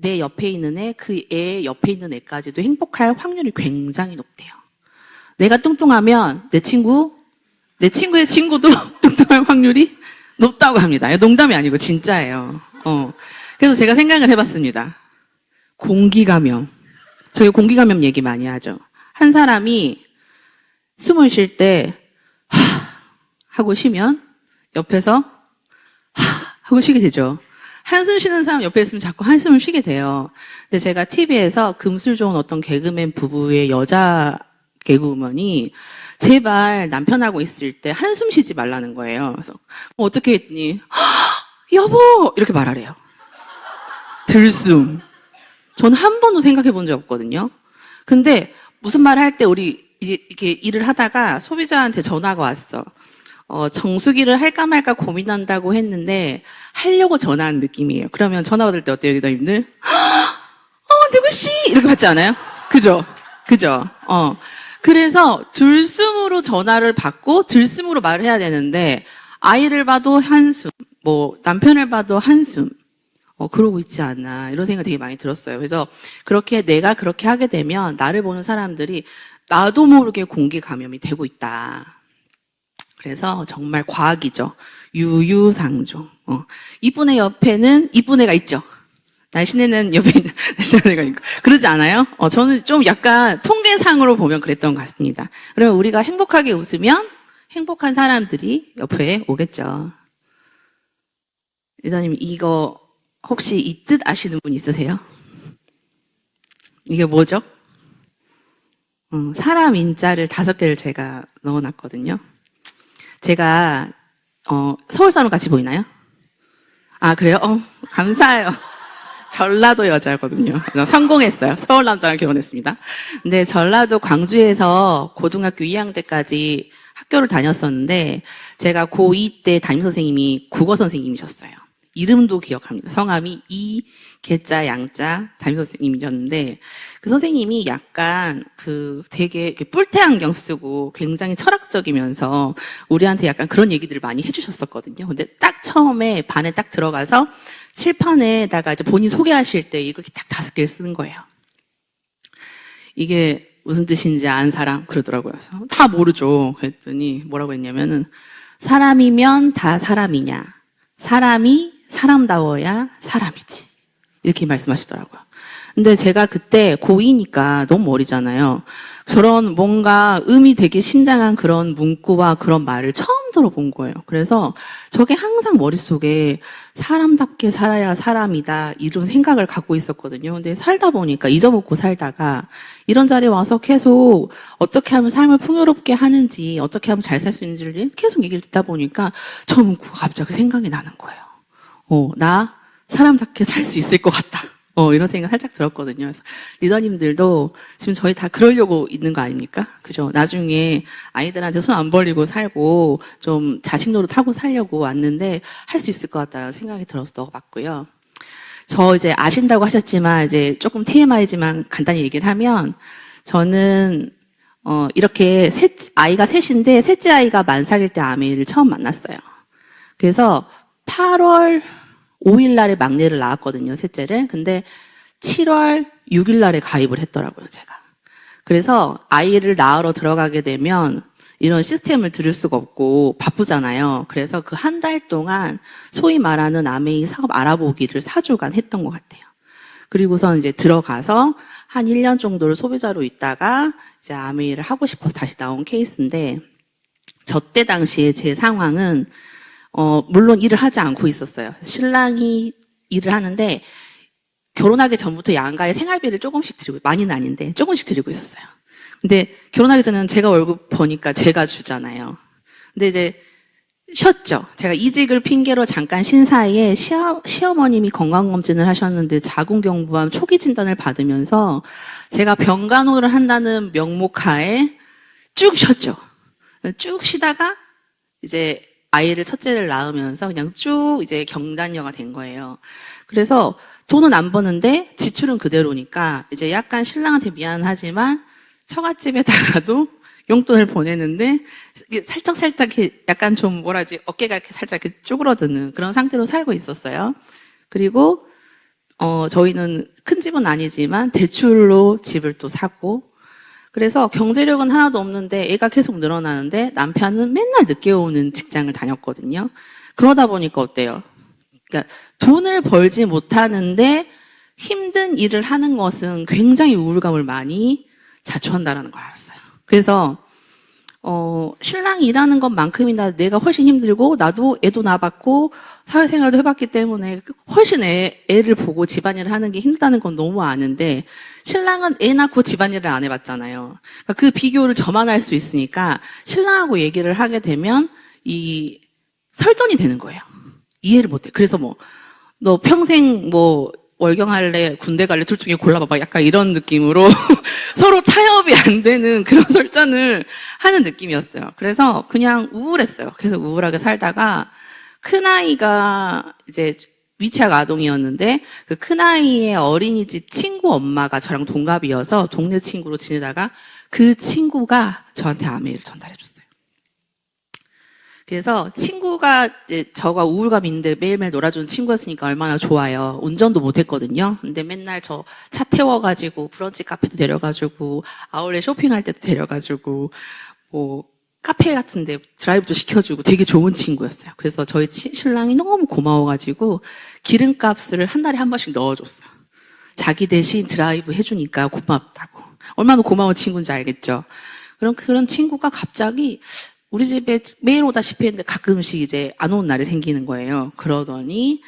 내 옆에 있는 애, 그 애 옆에 있는 애까지도 행복할 확률이 굉장히 높대요. 내가 뚱뚱하면 내 친구의 친구도 뚱뚱할 확률이 높다고 합니다. 농담이 아니고 진짜예요. 그래서 제가 생각을 해봤습니다. 공기감염. 저희 공기감염 얘기 많이 하죠. 한 사람이 숨을 쉴 때 하고 쉬면 옆에서 하고 쉬게 되죠. 한숨 쉬는 사람 옆에 있으면 자꾸 한숨을 쉬게 돼요. 근데 제가 TV에서 금술 좋은 어떤 개그맨 부부의 여자 개그우먼이 제발 남편하고 있을 때 한숨 쉬지 말라는 거예요. 그래서 어떻게 했니? 여보! 이렇게 말하래요. 들숨. 저는 한 번도 생각해 본 적 없거든요. 근데 무슨 말을 할 때 우리 이제 이렇게 일을 하다가 소비자한테 전화가 왔어. 정수기를 할까 말까 고민한다고 했는데 하려고 전화한 느낌이에요. 그러면 전화 받을 때 어때요, 기자님들? 누구씨? 이렇게 받지 않아요? 그죠? 그래서 들숨으로 전화를 받고 들숨으로 말을 해야 되는데 아이를 봐도 한숨, 남편을 봐도 한숨. 그러고 있지 않나 이런 생각이 되게 많이 들었어요. 그래서 내가 그렇게 하게 되면 나를 보는 사람들이 나도 모르게 공기 감염이 되고 있다. 그래서 정말 과학이죠. 유유상종. 이쁜 애 옆에는 이쁜 애가 있죠. 날씬애는 옆에 있는 날씬한 애가 있고. 그러지 않아요? 저는 좀 약간 통계상으로 보면 그랬던 것 같습니다. 그러면 우리가 행복하게 웃으면 행복한 사람들이 옆에 오겠죠. 이사님, 이거 혹시 이 뜻 아시는 분 있으세요? 이게 뭐죠? 사람 인자를 5개를 제가 넣어놨거든요. 제가 서울 사람 같이 보이나요? 아, 그래요? 감사해요. 전라도 여자거든요. 성공했어요. 서울 남자랑 결혼했습니다. 근데 전라도 광주에서 고등학교 2학년 때까지 학교를 다녔었는데 제가 고2 때 담임 선생님이 국어 선생님이셨어요. 이름도 기억합니다. 성함이 개자 양자 담임 선생님이셨는데 그 선생님이 약간 되게 뿔테 안경 쓰고 굉장히 철학적이면서 우리한테 약간 그런 얘기들을 많이 해주셨었거든요. 근데 딱 처음에 반에 딱 들어가서 칠판에다가 이제 본인 소개하실 때 이렇게 딱 5개를 쓰는 거예요. 이게 무슨 뜻인지 아는 사람? 그러더라고요. 그래서 다 모르죠. 그랬더니 뭐라고 했냐면은 사람이면 다 사람이냐? 사람이 사람다워야 사람이지. 이렇게 말씀하시더라고요. 근데 제가 그때 고2니까 너무 어리잖아요. 저런 뭔가 의미 되게 심장한 그런 문구와 그런 말을 처음 들어본 거예요. 그래서 저게 항상 머릿속에 사람답게 살아야 사람이다 이런 생각을 갖고 있었거든요. 근데 살다 보니까 잊어먹고 살다가 이런 자리에 와서 계속 어떻게 하면 삶을 풍요롭게 하는지 어떻게 하면 잘 살 수 있는지를 계속 얘기를 듣다 보니까 저 문구가 갑자기 생각이 나는 거예요. 나 사람답게 살 수 있을 것 같다. 이런 생각 살짝 들었거든요. 그래서 리더님들도 지금 저희 다 그러려고 있는 거 아닙니까? 그죠? 나중에 아이들한테 손 안 벌리고 살고 좀 자식 노릇하고 살려고 왔는데 할 수 있을 것 같다는 생각이 들어서 넣어봤고요. 저 이제 아신다고 하셨지만 이제 조금 TMI지만 간단히 얘기를 하면 저는 이렇게 아이가 셋인데 셋째 아이가 만삭일 때 아메이를 처음 만났어요. 그래서 8월 5일 날에 막내를 낳았거든요, 셋째를. 근데 7월 6일 날에 가입을 했더라고요, 제가. 그래서 아이를 낳으러 들어가게 되면 이런 시스템을 들을 수가 없고 바쁘잖아요. 그래서 그 한 달 동안 소위 말하는 아메이 사업 알아보기를 4주간 했던 것 같아요. 그리고선 이제 들어가서 한 1년 정도를 소비자로 있다가 이제 아메이를 하고 싶어서 다시 나온 케이스인데 저 때 당시에 제 상황은 물론 일을 하지 않고 있었어요. 신랑이 일을 하는데 결혼하기 전부터 양가에 생활비를 조금씩 드리고, 많이는 아닌데 조금씩 드리고 있었어요. 근데 결혼하기 전에는 제가 월급 버니까 제가 주잖아요. 근데 이제 쉬었죠. 제가 이직을 핑계로 잠깐 쉰 사이에 시어머님이 건강검진을 하셨는데 자궁경부암 초기 진단을 받으면서 제가 병간호를 한다는 명목하에 쭉 쉬었죠. 쭉 쉬다가 이제 아이를 첫째를 낳으면서 그냥 쭉 이제 경단녀가 된 거예요. 그래서 돈은 안 버는데 지출은 그대로니까 이제 약간 신랑한테 미안하지만 처갓집에다가도 용돈을 보내는데 살짝 약간 좀 어깨가 이렇게 살짝 이렇게 쭈그러드는 그런 상태로 살고 있었어요. 그리고 저희는 큰 집은 아니지만 대출로 집을 또 사고, 그래서 경제력은 하나도 없는데 애가 계속 늘어나는데 남편은 맨날 늦게 오는 직장을 다녔거든요. 그러다 보니까 어때요? 그러니까 돈을 벌지 못하는데 힘든 일을 하는 것은 굉장히 우울감을 많이 자초한다는 걸 알았어요. 그래서 신랑이 일하는 것만큼이나 내가 훨씬 힘들고 나도 애도 낳아봤고 사회생활도 해봤기 때문에 훨씬 애를 보고 집안일을 하는 게 힘들다는 건 너무 아는데 신랑은 애 낳고 집안일을 안 해봤잖아요. 그러니까 그 비교를 저만 할 수 있으니까 신랑하고 얘기를 하게 되면 이 설전이 되는 거예요. 이해를 못해. 그래서 너 평생 월경할래, 군대 갈래, 둘 중에 골라봐봐. 약간 이런 느낌으로 서로 타협이 안 되는 그런 설전을 하는 느낌이었어요. 그래서 그냥 우울했어요. 계속 우울하게 살다가 큰아이가 이제 위치학 아동이었는데 그 큰아이의 어린이집 친구 엄마가 저랑 동갑이어서 동네 친구로 지내다가 그 친구가 저한테 아메이를 전달해줬어요. 그래서 친구가 이제 저가 우울감이 있는데 매일매일 놀아주는 친구였으니까 얼마나 좋아요. 운전도 못했거든요. 근데 맨날 저 차 태워가지고 브런치 카페도 데려가지고 아울렛 쇼핑할 때도 데려가지고 카페 같은데 드라이브도 시켜주고 되게 좋은 친구였어요. 그래서 저희 신랑이 너무 고마워가지고 기름값을 한 달에 한 번씩 넣어줬어요. 자기 대신 드라이브 해주니까 고맙다고. 얼마나 고마운 친구인지 알겠죠. 그런 친구가 갑자기 우리 집에 매일 오다시피 했는데 가끔씩 이제 안 오는 날이 생기는 거예요. 그러더니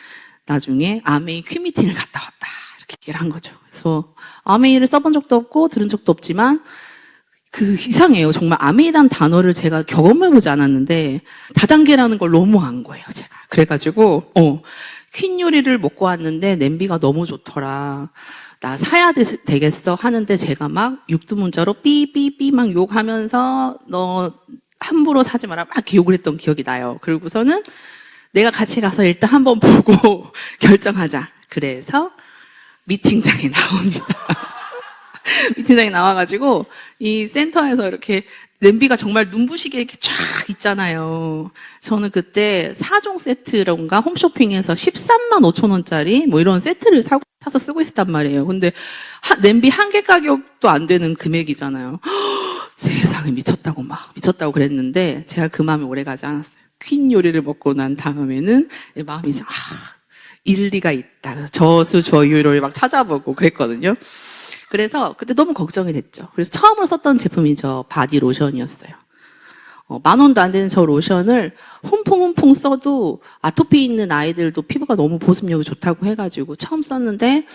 나중에 아메이 퀴미팅을 갔다 왔다. 이렇게 얘기를 한 거죠. 그래서 아메이를 써본 적도 없고 들은 적도 없지만 이상해요. 정말 아메이라는 단어를 제가 경험해보지 않았는데 다단계라는 걸 너무 안 거예요. 제가. 그래가지고 퀸 요리를 먹고 왔는데 냄비가 너무 좋더라. 나 사야 되겠어 하는데 제가 막 육두문자로 삐삐삐 막 욕하면서 너 함부로 사지 마라 막 욕을 했던 기억이 나요. 그리고서는 내가 같이 가서 일단 한번 보고 결정하자. 그래서 미팅장에 나옵니다. 미팅장에 나와가지고 이 센터에서 이렇게 냄비가 정말 눈부시게 이렇게 쫙 있잖아요. 저는 그때 4종 세트론가 홈쇼핑에서 13만 5천 원짜리 이런 세트를 사서 쓰고 있었단 말이에요. 근데 냄비 한 개 가격도 안 되는 금액이잖아요. 세상에 미쳤다고 그랬는데 제가 그 마음이 오래가지 않았어요. 퀸 요리를 먹고 난 다음에는 마음이 일리가 있다. 그래서 저수저유를 막 찾아보고 그랬거든요. 그래서 그때 너무 걱정이 됐죠. 그래서 처음으로 썼던 제품이 저 바디 로션이었어요. 10,000원도 안 되는 저 로션을 홈퐁 써도 아토피 있는 아이들도 피부가 너무 보습력이 좋다고 해가지고 처음 썼는데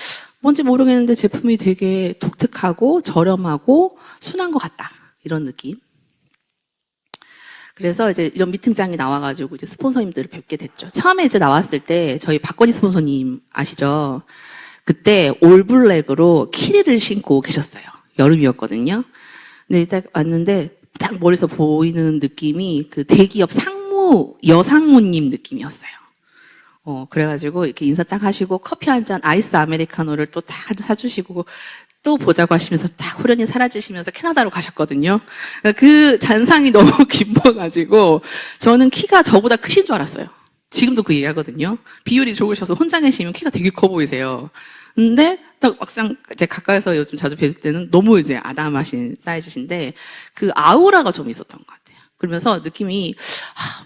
뭔지 모르겠는데 제품이 되게 독특하고 저렴하고 순한 것 같다. 이런 느낌. 그래서 이제 이런 미팅장에 나와가지고 이제 스폰서님들을 뵙게 됐죠. 처음에 이제 나왔을 때 저희 박건희 스폰서님 아시죠? 그때 올블랙으로 키리를 신고 계셨어요. 여름이었거든요. 근데 일단 왔는데 딱 멀리서 보이는 느낌이 그 대기업 여상무님 느낌이었어요. 그래가지고 이렇게 인사 딱 하시고 커피 한 잔 아이스 아메리카노를 또 딱 사주시고 또 보자고 하시면서 딱 후련히 사라지시면서 캐나다로 가셨거든요. 그러니까 그 잔상이 너무 기뻐가지고 저는 키가 저보다 크신 줄 알았어요. 지금도 그 얘기하거든요. 비율이 좋으셔서 혼자 계시면 키가 되게 커 보이세요. 근데 딱 막상 이제 가까이서 요즘 자주 뵀을 때는 너무 이제 아담하신 사이즈신데 그 아우라가 좀 있었던 것 같아요. 그러면서 느낌이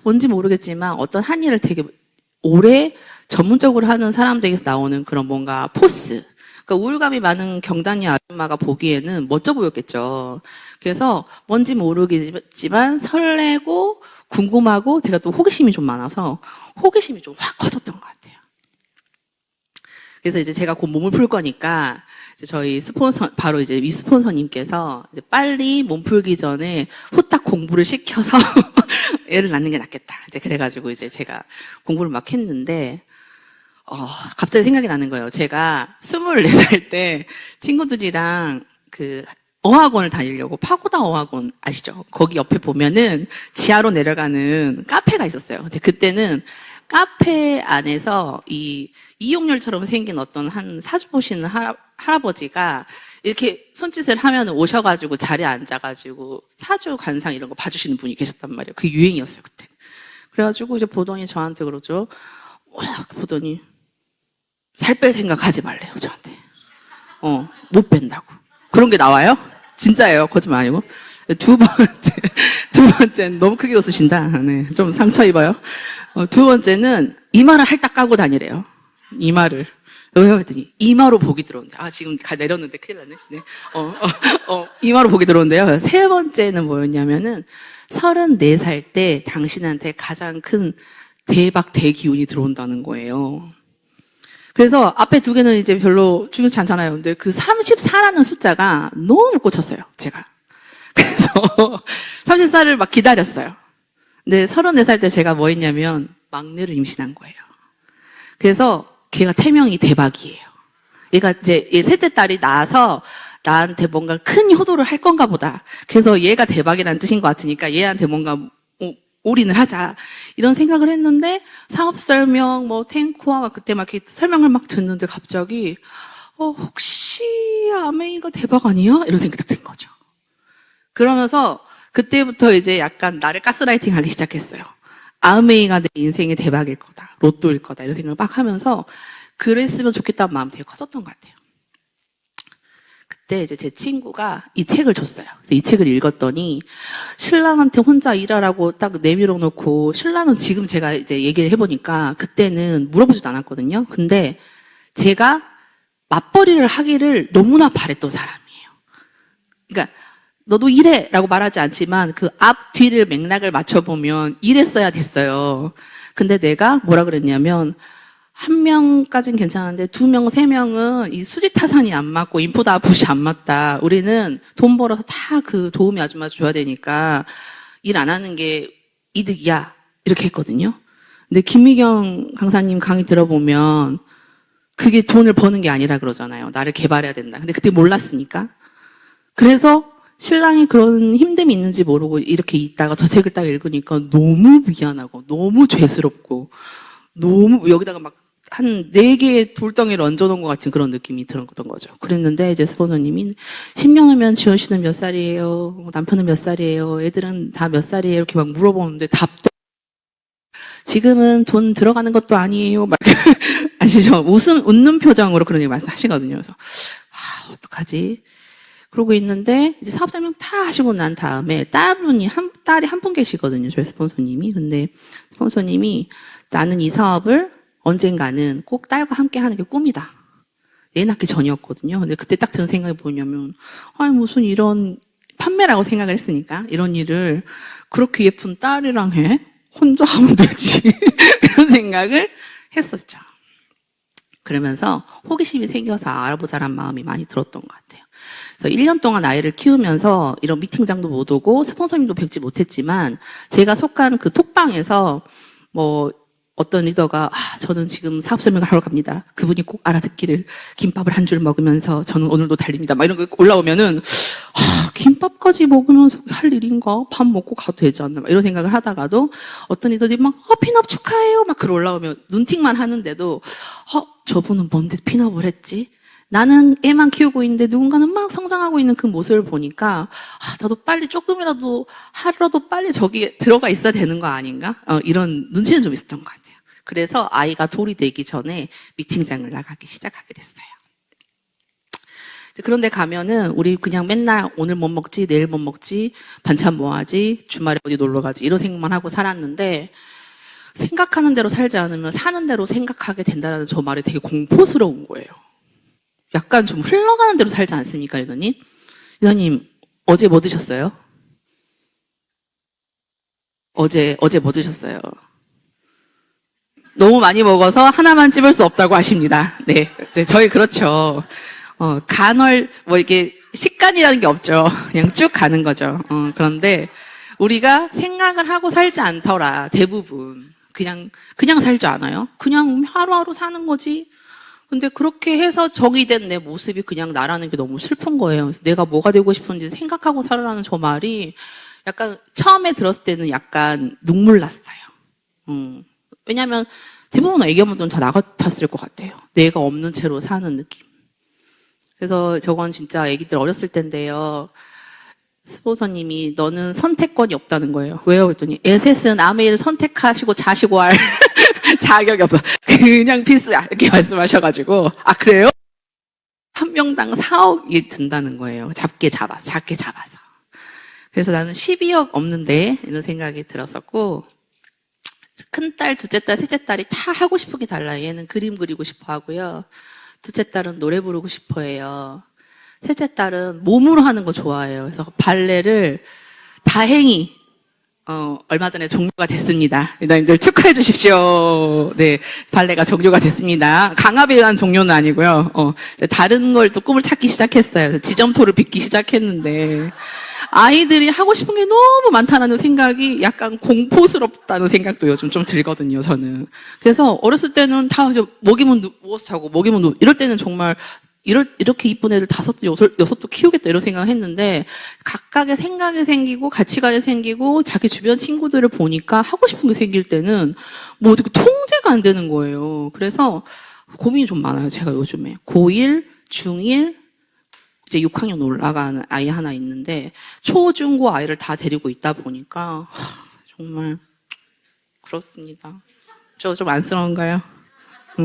뭔지 모르겠지만 어떤 한 일을 되게 오래 전문적으로 하는 사람들에게서 나오는 그런 뭔가 포스. 그러니까 우울감이 많은 경단이 아줌마가 보기에는 멋져 보였겠죠. 그래서 뭔지 모르겠지만 설레고 궁금하고 제가 또 호기심이 좀 많아서 호기심이 좀 확 커졌던 것 같아요. 그래서 이제 제가 곧 몸을 풀 거니까 이제 저희 바로 이제 위 스폰서님께서 이제 빨리 몸 풀기 전에 후딱 공부를 시켜서 애를 낳는 게 낫겠다. 이제 그래가지고 이제 제가 공부를 막 했는데, 갑자기 생각이 나는 거예요. 제가 24살 때 친구들이랑 어학원을 다니려고 파고다 어학원 아시죠? 거기 옆에 보면은 지하로 내려가는 카페가 있었어요. 근데 그때는 카페 안에서 이용렬처럼 생긴 어떤 한 사주 보시는 할아버지가 이렇게 손짓을 하면 오셔가지고 자리에 앉아가지고 사주 관상 이런 거 봐주시는 분이 계셨단 말이에요. 그게 유행이었어요, 그때. 그래가지고 이제 보더니 저한테 그러죠. 보더니 살 뺄 생각하지 말래요, 저한테. 못 뺀다고. 그런 게 나와요? 진짜예요, 거짓말 아니고. 두 번째는 너무 크게 웃으신다. 네, 좀 상처 입어요. 두 번째는 이마를 할딱 까고 다니래요. 이마를. 왜요? 했더니 이마로 복이 들어온대. 지금 내렸는데 큰일 났네. 네. 이마로 복이 들어온대요. 세 번째는 뭐였냐면은 34살 때 당신한테 가장 큰 대박 대기운이 들어온다는 거예요. 그래서 앞에 두 개는 이제 별로 중요치 않잖아요. 근데 그 34라는 숫자가 너무 꽂혔어요, 제가. 그래서 34를 막 기다렸어요. 근데 34살 때 제가 뭐 했냐면 막내를 임신한 거예요. 그래서 걔가 태명이 대박이에요. 얘가 이제 얘 셋째 딸이 나와서 나한테 뭔가 큰 효도를 할 건가 보다. 그래서 얘가 대박이라는 뜻인 것 같으니까 얘한테 뭔가 올인을 하자. 이런 생각을 했는데 사업 설명, 탱코아 그때 막 이렇게 설명을 막 듣는데 갑자기 혹시 아메이가 대박 아니야? 이런 생각이 딱 든 거죠. 그러면서 그때부터 이제 약간 나를 가스라이팅 하기 시작했어요. 아메이가 내 인생의 대박일 거다. 로또일 거다. 이런 생각을 막 하면서 그랬으면 좋겠다는 마음이 되게 커졌던 것 같아요. 그때 이제 제 친구가 이 책을 줬어요. 그래서 이 책을 읽었더니 신랑한테 혼자 일하라고 딱 내밀어 놓고 신랑은 지금 제가 이제 얘기를 해보니까 그때는 물어보지도 않았거든요. 근데 제가 맞벌이를 하기를 너무나 바랬던 사람이에요. 그러니까 너도 일해! 라고 말하지 않지만 그 앞, 뒤를 맥락을 맞춰보면 일했어야 됐어요. 근데 내가 뭐라 그랬냐면 한 명까진 괜찮은데 2명, 3명은 이 수지 타산이 안 맞고 인풋 아웃풋이 안 맞다. 우리는 돈 벌어서 다 그 도우미 아줌마 줘야 되니까 일 안 하는 게 이득이야. 이렇게 했거든요. 근데 김미경 강사님 강의 들어보면 그게 돈을 버는 게 아니라 그러잖아요. 나를 개발해야 된다. 근데 그때 몰랐으니까. 그래서 신랑이 그런 힘듦이 있는지 모르고 이렇게 있다가 저 책을 딱 읽으니까 너무 미안하고 너무 죄스럽고 너무 여기다가 막 한 4개의 돌덩이를 얹어놓은 것 같은 그런 느낌이 들었던 거죠. 그랬는데 이제 스폰서님이 10년이면 지원 씨는 몇 살이에요? 남편은 몇 살이에요? 애들은 다 몇 살이에요? 이렇게 막 물어보는데 답도 지금은 돈 들어가는 것도 아니에요. 막 아시죠? 웃는 표정으로 그런 얘기 말씀하시거든요. 그래서 어떡하지? 그러고 있는데 이제 사업 설명 다 하시고 난 다음에 딸이 한 분 계시거든요. 저희 스폰서님이. 근데 스폰서님이 나는 이 사업을 언젠가는 꼭 딸과 함께 하는 게 꿈이다. 애 낳기 전이었거든요. 근데 그때 딱 든 생각이 뭐냐면 무슨 이런 판매라고 생각을 했으니까 이런 일을 그렇게 예쁜 딸이랑 해? 혼자 하면 되지. 그런 생각을 했었죠. 그러면서 호기심이 생겨서 알아보자란 마음이 많이 들었던 것 같아요. 그래서 1년 동안 아이를 키우면서 이런 미팅장도 못 오고 스폰서님도 뵙지 못했지만 제가 속한 그 톡방에서 어떤 리더가 저는 지금 사업 설명을 하러 갑니다. 그분이 꼭 알아듣기를 김밥을 한 줄 먹으면서 저는 오늘도 달립니다. 막 이런 거 올라오면은 김밥까지 먹으면서 할 일인가? 밥 먹고 가도 되지 않나? 막 이런 생각을 하다가도 어떤 리더들이 막 핀업 축하해요. 막 글 올라오면 눈팅만 하는데도 저분은 뭔데 핀업을 했지? 나는 애만 키우고 있는데 누군가는 막 성장하고 있는 그 모습을 보니까 나도 빨리 조금이라도 하루라도 빨리 저기에 들어가 있어야 되는 거 아닌가? 이런 눈치는 좀 있었던 것 같아요. 그래서 아이가 돌이 되기 전에 미팅장을 나가기 시작하게 됐어요. 그런데 가면은 우리 그냥 맨날 오늘 뭐 먹지, 내일 뭐 먹지, 반찬 뭐 하지, 주말에 어디 놀러 가지 이런 생각만 하고 살았는데 생각하는 대로 살지 않으면 사는 대로 생각하게 된다는 저 말이 되게 공포스러운 거예요. 약간 좀 흘러가는 대로 살지 않습니까, 리더님? 리더님, 어제 뭐 드셨어요? 어제 뭐 드셨어요? 너무 많이 먹어서 하나만 찝을 수 없다고 하십니다. 네. 저희 그렇죠. 이게 식간이라는 게 없죠. 그냥 쭉 가는 거죠. 그런데 우리가 생각을 하고 살지 않더라, 대부분. 그냥 살지 않아요? 그냥 하루하루 사는 거지. 근데 그렇게 해서 적이 된 내 모습이 그냥 나라는 게 너무 슬픈 거예요. 그래서 내가 뭐가 되고 싶은지 생각하고 살아라는 저 말이 약간 처음에 들었을 때는 약간 눈물 났어요. 왜냐면 대부분 애기엄마들은 다 나 같았을 것 같아요. 내가 없는 채로 사는 느낌. 그래서 저건 진짜 애기들 어렸을 때인데요. 스폰서님이 너는 선택권이 없다는 거예요. 왜요? 그랬더니 에셋은 아메이를 선택하시고 자시고 할 자격이 없어. 그냥 필수야. 이렇게 말씀하셔가지고, 아, 그래요? 한 명당 4억이 든다는 거예요. 작게 잡아서. 그래서 나는 12억 없는데, 이런 생각이 들었었고, 큰딸, 둘째 딸, 셋째 딸이 다 하고 싶은 게 달라요. 얘는 그림 그리고 싶어 하고요. 둘째 딸은 노래 부르고 싶어 해요. 셋째 딸은 몸으로 하는 거 좋아해요. 그래서 발레를 다행히 얼마 전에 종료가 됐습니다. 일단들 축하해 주십시오. 네, 발레가 종료가 됐습니다. 강압에 의한 종료는 아니고요. 다른 걸 또 꿈을 찾기 시작했어요. 그래서 지점토를 빚기 시작했는데 아이들이 하고 싶은 게 너무 많다는 생각이 약간 공포스럽다는 생각도 요즘 좀 들거든요, 저는. 그래서 어렸을 때는 다 먹이면 누워서 자고, 먹이면 이럴 때는 정말 이렇게 이쁜 애들 5도, 6도 키우겠다 이런 생각을 했는데 각각의 생각이 생기고 가치관이 생기고 자기 주변 친구들을 보니까 하고 싶은 게 생길 때는 뭐 어떻게 통제가 안 되는 거예요. 그래서 고민이 좀 많아요, 제가 요즘에. 고1, 중1, 이제 6학년 올라가는 아이 하나 있는데 초, 중, 고 아이를 다 데리고 있다 보니까 정말 그렇습니다. 저 좀 안쓰러운가요?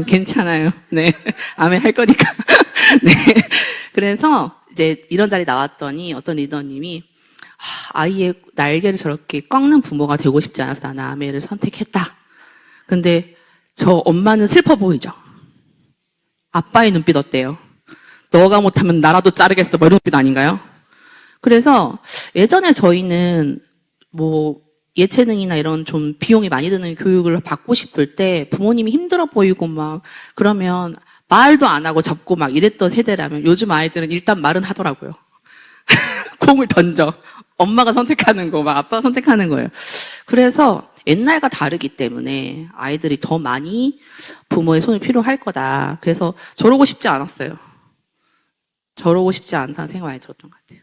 괜찮아요. 네. 아멘 할 거니까. 네. 그래서 이제 이런 자리 나왔더니 어떤 리더님이 아이의 날개를 저렇게 꺾는 부모가 되고 싶지 않아서 나는 아멘을 선택했다. 근데 저 엄마는 슬퍼 보이죠? 아빠의 눈빛 어때요? 너가 못하면 나라도 자르겠어. 뭐 이런 눈빛 아닌가요? 그래서 예전에 저희는 뭐 예체능이나 이런 좀 비용이 많이 드는 교육을 받고 싶을 때 부모님이 힘들어 보이고 막 그러면 말도 안 하고 접고 막 이랬던 세대라면 요즘 아이들은 일단 말은 하더라고요. 공을 던져. 엄마가 선택하는 거, 막 아빠가 선택하는 거예요. 그래서 옛날과 다르기 때문에 아이들이 더 많이 부모의 손이 필요할 거다. 그래서 저러고 싶지 않았어요. 저러고 싶지 않다는 생각이 많이 들었던 것 같아요.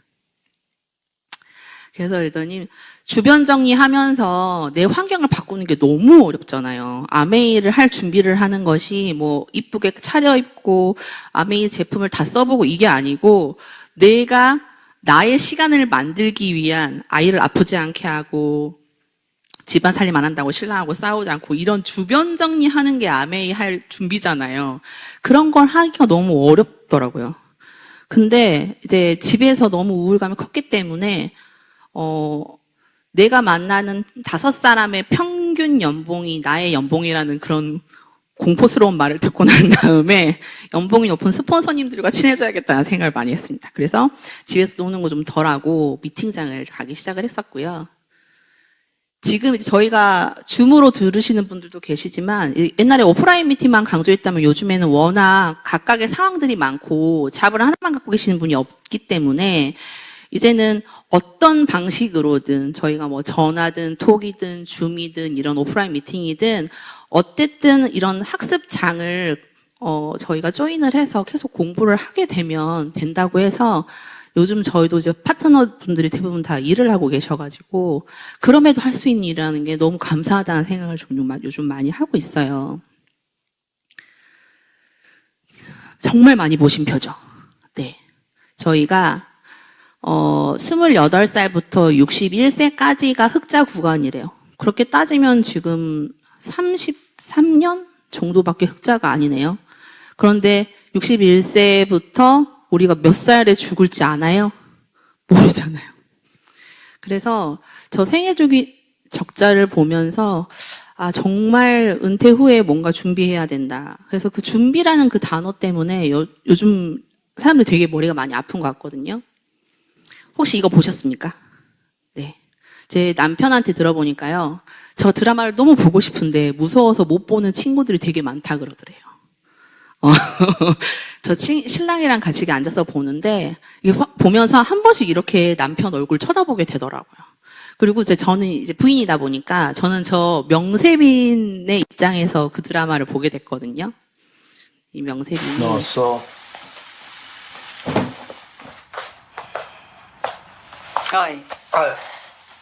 그래서 리더님 주변 정리하면서 내 환경을 바꾸는 게 너무 어렵잖아요. 아메이를 할 준비를 하는 것이 뭐 이쁘게 차려입고 아메이 제품을 다 써보고 이게 아니고 내가 나의 시간을 만들기 위한 아이를 아프지 않게 하고 집안 살림 안 한다고 신랑하고 싸우지 않고 이런 주변 정리하는 게 아메이 할 준비잖아요. 그런 걸 하기가 너무 어렵더라고요. 근데 이제 집에서 너무 우울감이 컸기 때문에 내가 만나는 5사람의 평균 연봉이 나의 연봉이라는 그런 공포스러운 말을 듣고 난 다음에 연봉이 높은 스폰서님들과 친해져야겠다는 생각을 많이 했습니다. 그래서 집에서 노는 거 좀 덜하고 미팅장을 가기 시작을 했었고요. 지금 이제 저희가 줌으로 들으시는 분들도 계시지만 옛날에 오프라인 미팅만 강조했다면 요즘에는 워낙 각각의 상황들이 많고 자부를 하나만 갖고 계시는 분이 없기 때문에 이제는 어떤 방식으로든 저희가 뭐 전화든 톡이든 줌이든 이런 오프라인 미팅이든 어쨌든 이런 학습장을 저희가 조인을 해서 계속 공부를 하게 되면 된다고 해서 요즘 저희도 이제 파트너 분들이 대부분 다 일을 하고 계셔가지고 그럼에도 할 수 있는 일이라는 게 너무 감사하다는 생각을 좀 요즘 많이 하고 있어요. 정말 많이 보신 표죠. 네. 저희가 28살부터 61세까지가 흑자 구간이래요. 그렇게 따지면 지금 33년 정도밖에 흑자가 아니네요. 그런데 61세부터 우리가 몇 살에 죽을지 아나요? 모르잖아요. 그래서 저 생애주기 적자를 보면서 정말 은퇴 후에 뭔가 준비해야 된다. 그래서 그 준비라는 그 단어 때문에 요즘 사람들 되게 머리가 많이 아픈 것 같거든요. 혹시 이거 보셨습니까? 네. 제 남편한테 들어보니까요. 저 드라마를 너무 보고 싶은데 무서워서 못 보는 친구들이 되게 많다 그러더래요. 저 신랑이랑 같이 앉아서 보는데 보면서 한 번씩 이렇게 남편 얼굴 쳐다보게 되더라고요. 그리고 저는 이제 부인이다 보니까 저는 저 명세빈의 입장에서 그 드라마를 보게 됐거든요. 이 명세빈이 넣었어.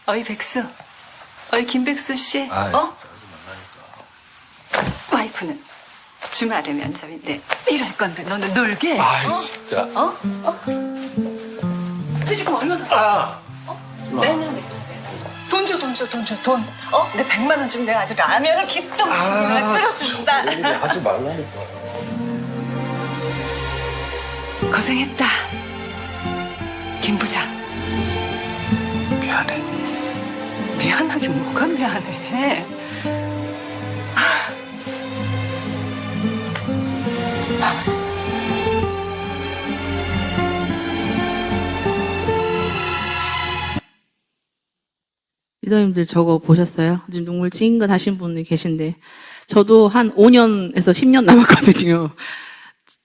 어이 백수, 어이 김백수 씨, 진짜 어디서 만나니까. 와이프는 주말에 면접인데 이럴 건데 너는 놀게. 진짜. 퇴직금 얼마 사? 내년에 돈 돈. 내 100만 원 주면 내가 아주 라면을 기똥차게 끓여준다. 하지 말라니까. 고생했다. 김 부장. 미안해. 미안하긴 뭐가 미안해. 리더님들 저거 보셨어요? 지금 눈물 찡긋 하신 분이 계신데 저도 한 5년에서 10년 남았거든요.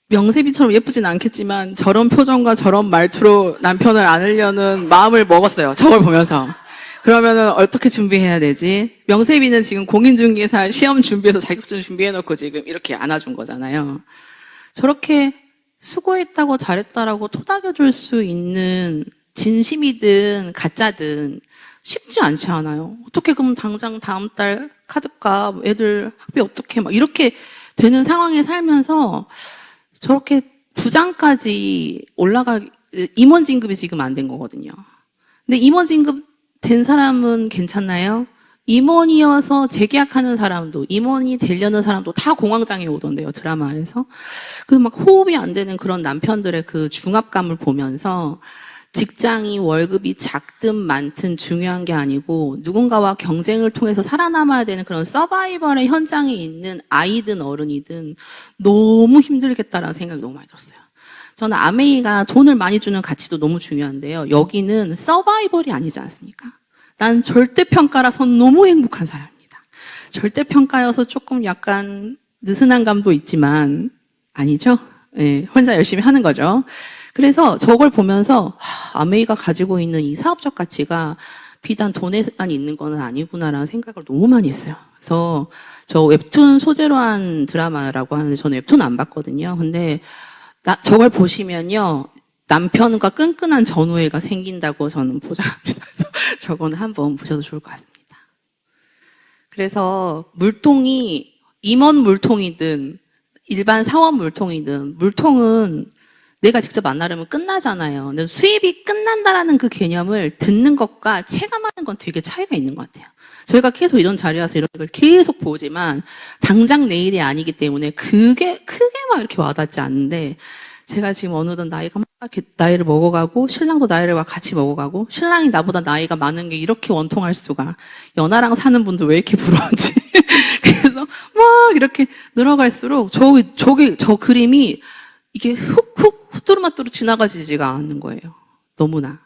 명세비처럼 예쁘진 않겠지만 저런 표정과 저런 말투로 남편을 안으려는 마음을 먹었어요. 저걸 보면서. 그러면은 어떻게 준비해야 되지? 명세비는 지금 공인중개사 시험 준비해서 자격증 준비해놓고 지금 이렇게 안아준 거잖아요. 저렇게 수고했다고 잘했다라고 토닥여줄 수 있는 진심이든 가짜든 쉽지 않지 않아요. 어떻게 그럼 당장 다음 달 카드값, 애들 학비 어떻게 막 이렇게 되는 상황에 살면서 저렇게 부장까지 임원 진급이 지금 안 된 거거든요. 근데 임원 진급 된 사람은 괜찮나요? 임원이어서 재계약하는 사람도, 임원이 되려는 사람도 다 공황장애 오던데요, 드라마에서. 그래서 막 호흡이 안 되는 그런 남편들의 그 중압감을 보면서 직장이 월급이 작든 많든 중요한 게 아니고 누군가와 경쟁을 통해서 살아남아야 되는 그런 서바이벌의 현장에 있는 아이든 어른이든 너무 힘들겠다라는 생각이 너무 많이 들었어요. 저는 아메이가 돈을 많이 주는 가치도 너무 중요한데요. 여기는 서바이벌이 아니지 않습니까? 난 절대평가라서 너무 행복한 사람입니다. 절대평가여서 조금 약간 느슨한 감도 있지만 아니죠? 네, 혼자 열심히 하는 거죠. 그래서 저걸 보면서 아메이가 가지고 있는 이 사업적 가치가 비단 돈에만 있는 건 아니구나라는 생각을 너무 많이 했어요. 그래서 저 웹툰 소재로 한 드라마라고 하는데 저는 웹툰 안 봤거든요. 근데 저걸 보시면요. 남편과 끈끈한 전우애가 생긴다고 저는 보장합니다. 그래서 저거는 한번 보셔도 좋을 것 같습니다. 그래서 물통이 임원 물통이든 일반 사원 물통이든 물통은 내가 직접 만나려면 끝나잖아요. 근데 수입이 끝난다라는 그 개념을 듣는 것과 체감하는 건 되게 차이가 있는 것 같아요. 저희가 계속 이런 자리에 와서 이런 걸 계속 보지만 당장 내일이 아니기 때문에 그게 크게 막 이렇게 와닿지 않는데 제가 지금 어느덧 나이가 막 이렇게 나이를 먹어가고 신랑도 나이를 같이 먹어가고 신랑이 나보다 나이가 많은 게 이렇게 원통할 수가 연하랑 사는 분들 왜 이렇게 부러운지 그래서 막 이렇게 늘어갈수록 저 그림이 이게 훅훅 후뚜루마뚜루 지나가지지가 않는 거예요. 너무나.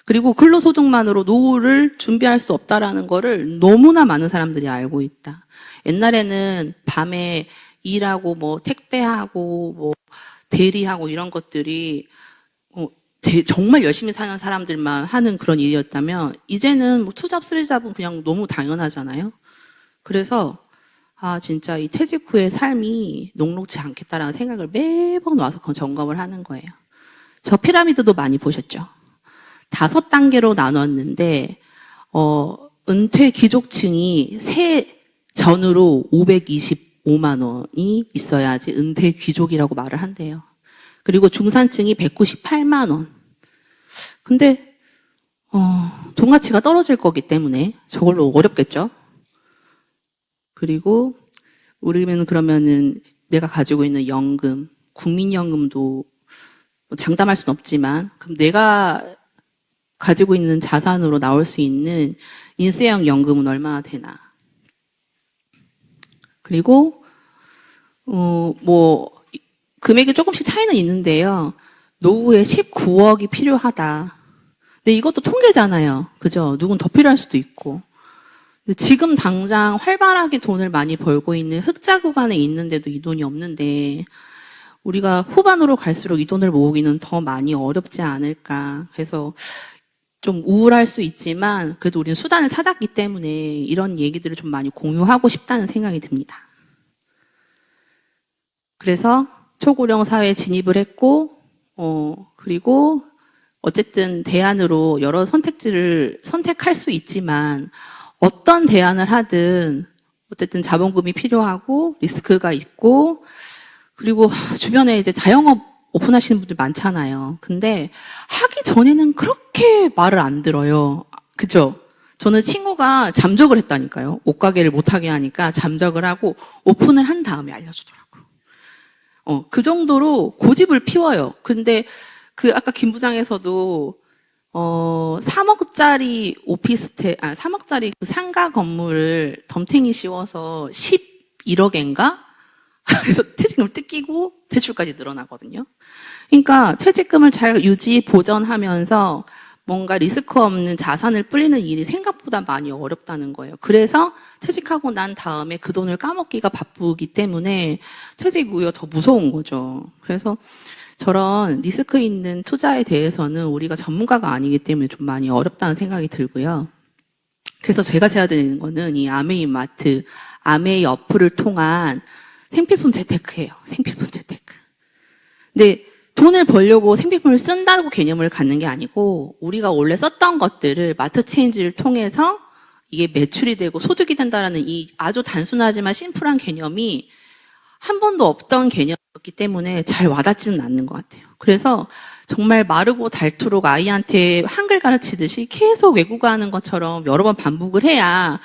그리고 근로소득만으로 노후를 준비할 수 없다라는 거를 너무나 많은 사람들이 알고 있다. 옛날에는 밤에 일하고 뭐 택배하고 뭐 대리하고 이런 것들이 정말 열심히 사는 사람들만 하는 그런 일이었다면 이제는 뭐 투잡, 쓰리잡은 그냥 너무 당연하잖아요. 그래서 진짜 이 퇴직 후의 삶이 녹록지 않겠다라는 생각을 매번 와서 점검을 하는 거예요. 저 피라미드도 많이 보셨죠? 5단계로 나눴는데, 은퇴 귀족층이 세 전으로 525만 원이 있어야지 은퇴 귀족이라고 말을 한대요. 그리고 중산층이 198만 원. 근데, 돈 가치가 떨어질 거기 때문에 저걸로 어렵겠죠? 그리고 우리는 그러면은 내가 가지고 있는 연금, 국민연금도 장담할 수는 없지만 그럼 내가 가지고 있는 자산으로 나올 수 있는 인세형 연금은 얼마나 되나? 그리고 뭐 금액이 조금씩 차이는 있는데요. 노후에 19억이 필요하다. 근데 이것도 통계잖아요. 그죠? 누군 더 필요할 수도 있고. 지금 당장 활발하게 돈을 많이 벌고 있는 흑자 구간에 있는데도 이 돈이 없는데 우리가 후반으로 갈수록 이 돈을 모으기는 더 많이 어렵지 않을까. 그래서 좀 우울할 수 있지만 그래도 우리는 수단을 찾았기 때문에 이런 얘기들을 좀 많이 공유하고 싶다는 생각이 듭니다. 그래서 초고령 사회에 진입을 했고 그리고 어쨌든 대안으로 여러 선택지를 선택할 수 있지만 어떤 대안을 하든 어쨌든 자본금이 필요하고 리스크가 있고 그리고 주변에 이제 자영업 오픈하시는 분들 많잖아요. 근데 하기 전에는 그렇게 말을 안 들어요. 그죠? 저는 친구가 잠적을 했다니까요. 옷가게를 못하게 하니까 잠적을 하고 오픈을 한 다음에 알려주더라고요. 그 정도로 고집을 피워요. 근데 그 아까 김 부장에서도 3억짜리 3억짜리 그 상가 건물을 덤탱이 씌워서 11억엔가? 그래서 퇴직금을 뜯기고 대출까지 늘어나거든요. 그러니까 퇴직금을 잘 유지, 보전하면서 뭔가 리스크 없는 자산을 불리는 일이 생각보다 많이 어렵다는 거예요. 그래서 퇴직하고 난 다음에 그 돈을 까먹기가 바쁘기 때문에 퇴직 후에 더 무서운 거죠. 그래서 저런 리스크 있는 투자에 대해서는 우리가 전문가가 아니기 때문에 좀 많이 어렵다는 생각이 들고요. 그래서 제가 해야 되는 거는 이 아메이 마트, 아메이 어플을 통한 생필품 재테크예요. 생필품 재테크. 근데 돈을 벌려고 생필품을 쓴다고 개념을 갖는 게 아니고 우리가 원래 썼던 것들을 마트 체인지를 통해서 이게 매출이 되고 소득이 된다라는 이 아주 단순하지만 심플한 개념이 한 번도 없던 개념이었기 때문에 잘 와닿지는 않는 것 같아요. 그래서 정말 마르고 닳도록 아이한테 한글 가르치듯이 계속 외국어 하는 것처럼 여러 번 반복을 해야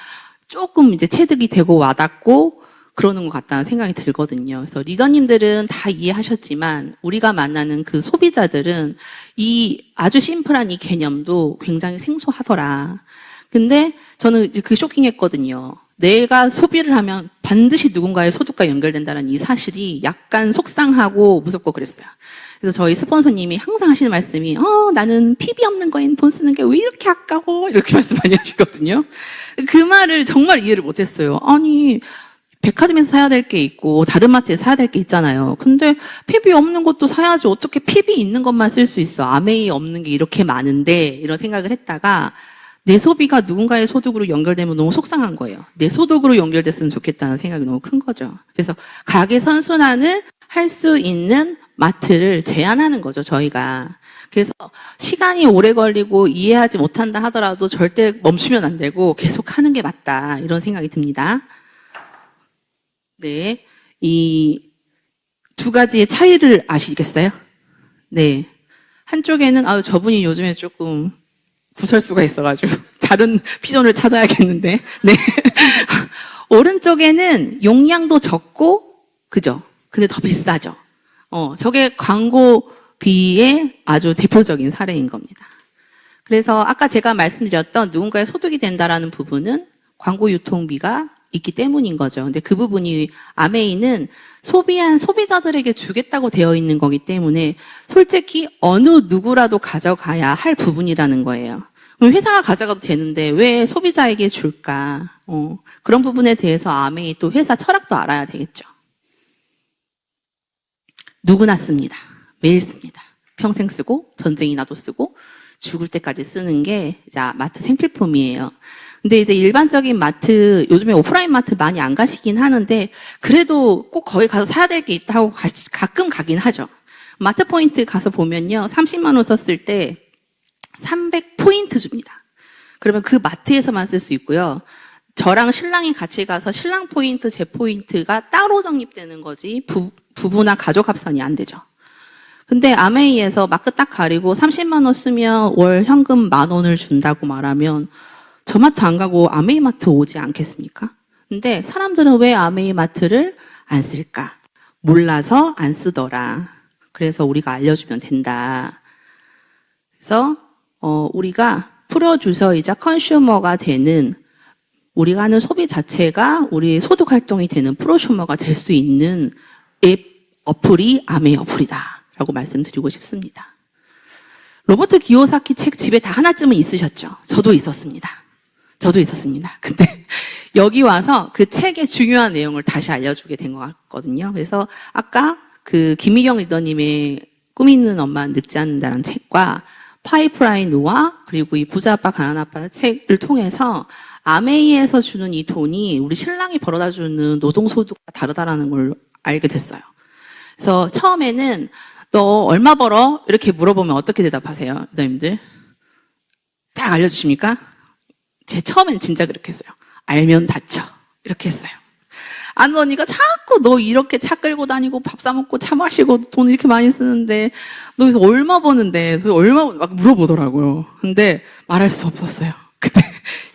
조금 이제 체득이 되고 와닿고 그러는 것 같다는 생각이 들거든요. 그래서 리더님들은 다 이해하셨지만 우리가 만나는 그 소비자들은 이 아주 심플한 이 개념도 굉장히 생소하더라. 근데 저는 이제 그 쇼킹했거든요. 내가 소비를 하면 반드시 누군가의 소득과 연결된다는 이 사실이 약간 속상하고 무섭고 그랬어요. 그래서 저희 스폰서님이 항상 하시는 말씀이 나는 PB 없는 거엔 돈 쓰는 게 왜 이렇게 아까워? 이렇게 말씀 많이 하시거든요. 그 말을 정말 이해를 못했어요. 아니 백화점에서 사야 될 게 있고 다른 마트에서 사야 될 게 있잖아요. 근데 PB 없는 것도 사야지 어떻게 PB 있는 것만 쓸 수 있어. 아메이 없는 게 이렇게 많은데 이런 생각을 했다가 내 소비가 누군가의 소득으로 연결되면 너무 속상한 거예요. 내 소득으로 연결됐으면 좋겠다는 생각이 너무 큰 거죠. 그래서 가게 선순환을 할 수 있는 마트를 제안하는 거죠, 저희가. 그래서 시간이 오래 걸리고 이해하지 못한다 하더라도 절대 멈추면 안 되고 계속 하는 게 맞다. 이런 생각이 듭니다. 네. 이 두 가지의 차이를 아시겠어요? 네. 한쪽에는, 저분이 요즘에 조금 구설수가 있어가지고, 다른 피존을 찾아야겠는데, 네. 오른쪽에는 용량도 적고, 그죠? 근데 더 비싸죠? 저게 광고비의 아주 대표적인 사례인 겁니다. 그래서 아까 제가 말씀드렸던 누군가의 소득이 된다라는 부분은 광고 유통비가 있기 때문인 거죠. 근데 그 부분이 아메이는 소비한 소비자들에게 주겠다고 되어 있는 거기 때문에 솔직히 어느 누구라도 가져가야 할 부분이라는 거예요. 그럼 회사가 가져가도 되는데 왜 소비자에게 줄까? 그런 부분에 대해서 아메이 또 회사 철학도 알아야 되겠죠. 누구나 씁니다. 매일 씁니다. 평생 쓰고 전쟁이 나도 쓰고 죽을 때까지 쓰는 게 이제 마트 생필품이에요. 근데 이제 일반적인 마트, 요즘에 오프라인 마트 많이 안 가시긴 하는데, 그래도 꼭 거기 가서 사야 될 게 있다고 가끔 가긴 하죠. 마트 포인트 가서 보면요, 30만 원 썼을 때 300포인트 줍니다. 그러면 그 마트에서만 쓸 수 있고요. 저랑 신랑이 같이 가서 신랑 포인트, 제 포인트가 따로 적립되는 거지, 부부나 가족 합산이 안 되죠. 근데 아메이에서 마크 딱 가리고 30만 원 쓰면 월 현금 10,000원을 준다고 말하면 저 마트 안 가고 아메이 마트 오지 않겠습니까? 근데 사람들은 왜 아메이 마트를 안 쓸까? 몰라서 안 쓰더라. 그래서 우리가 알려주면 된다. 그래서 우리가 프로듀서이자 컨슈머가 되는, 우리가 하는 소비 자체가 우리 소득 활동이 되는 프로슈머가 될 수 있는 앱 어플이 아메이 어플이다 라고 말씀드리고 싶습니다. 로버트 기요사키 책 집에 다 하나쯤은 있으셨죠? 저도 있었습니다. 근데 여기 와서 그 책의 중요한 내용을 다시 알려주게 된 것 같거든요. 그래서 아까 그 김미경 리더님의 꿈 있는 엄마 늙지 않는다는 책과 파이프라인 노아 그리고 이 부자 아빠 가난한 아빠 책을 통해서 아메이에서 주는 이 돈이 우리 신랑이 벌어다 주는 노동소득과 다르다라는 걸 알게 됐어요. 그래서 처음에는 너 얼마 벌어? 이렇게 물어보면 어떻게 대답하세요? 리더님들? 딱 알려주십니까? 제 처음엔 진짜 그렇게 했어요. 알면 다쳐. 이렇게 했어요. 아는 언니가 자꾸 너 이렇게 차 끌고 다니고 밥 사 먹고 차 마시고 돈 이렇게 많이 쓰는데 너 여기서 얼마 버는데 막 물어보더라고요. 근데 말할 수 없었어요. 그때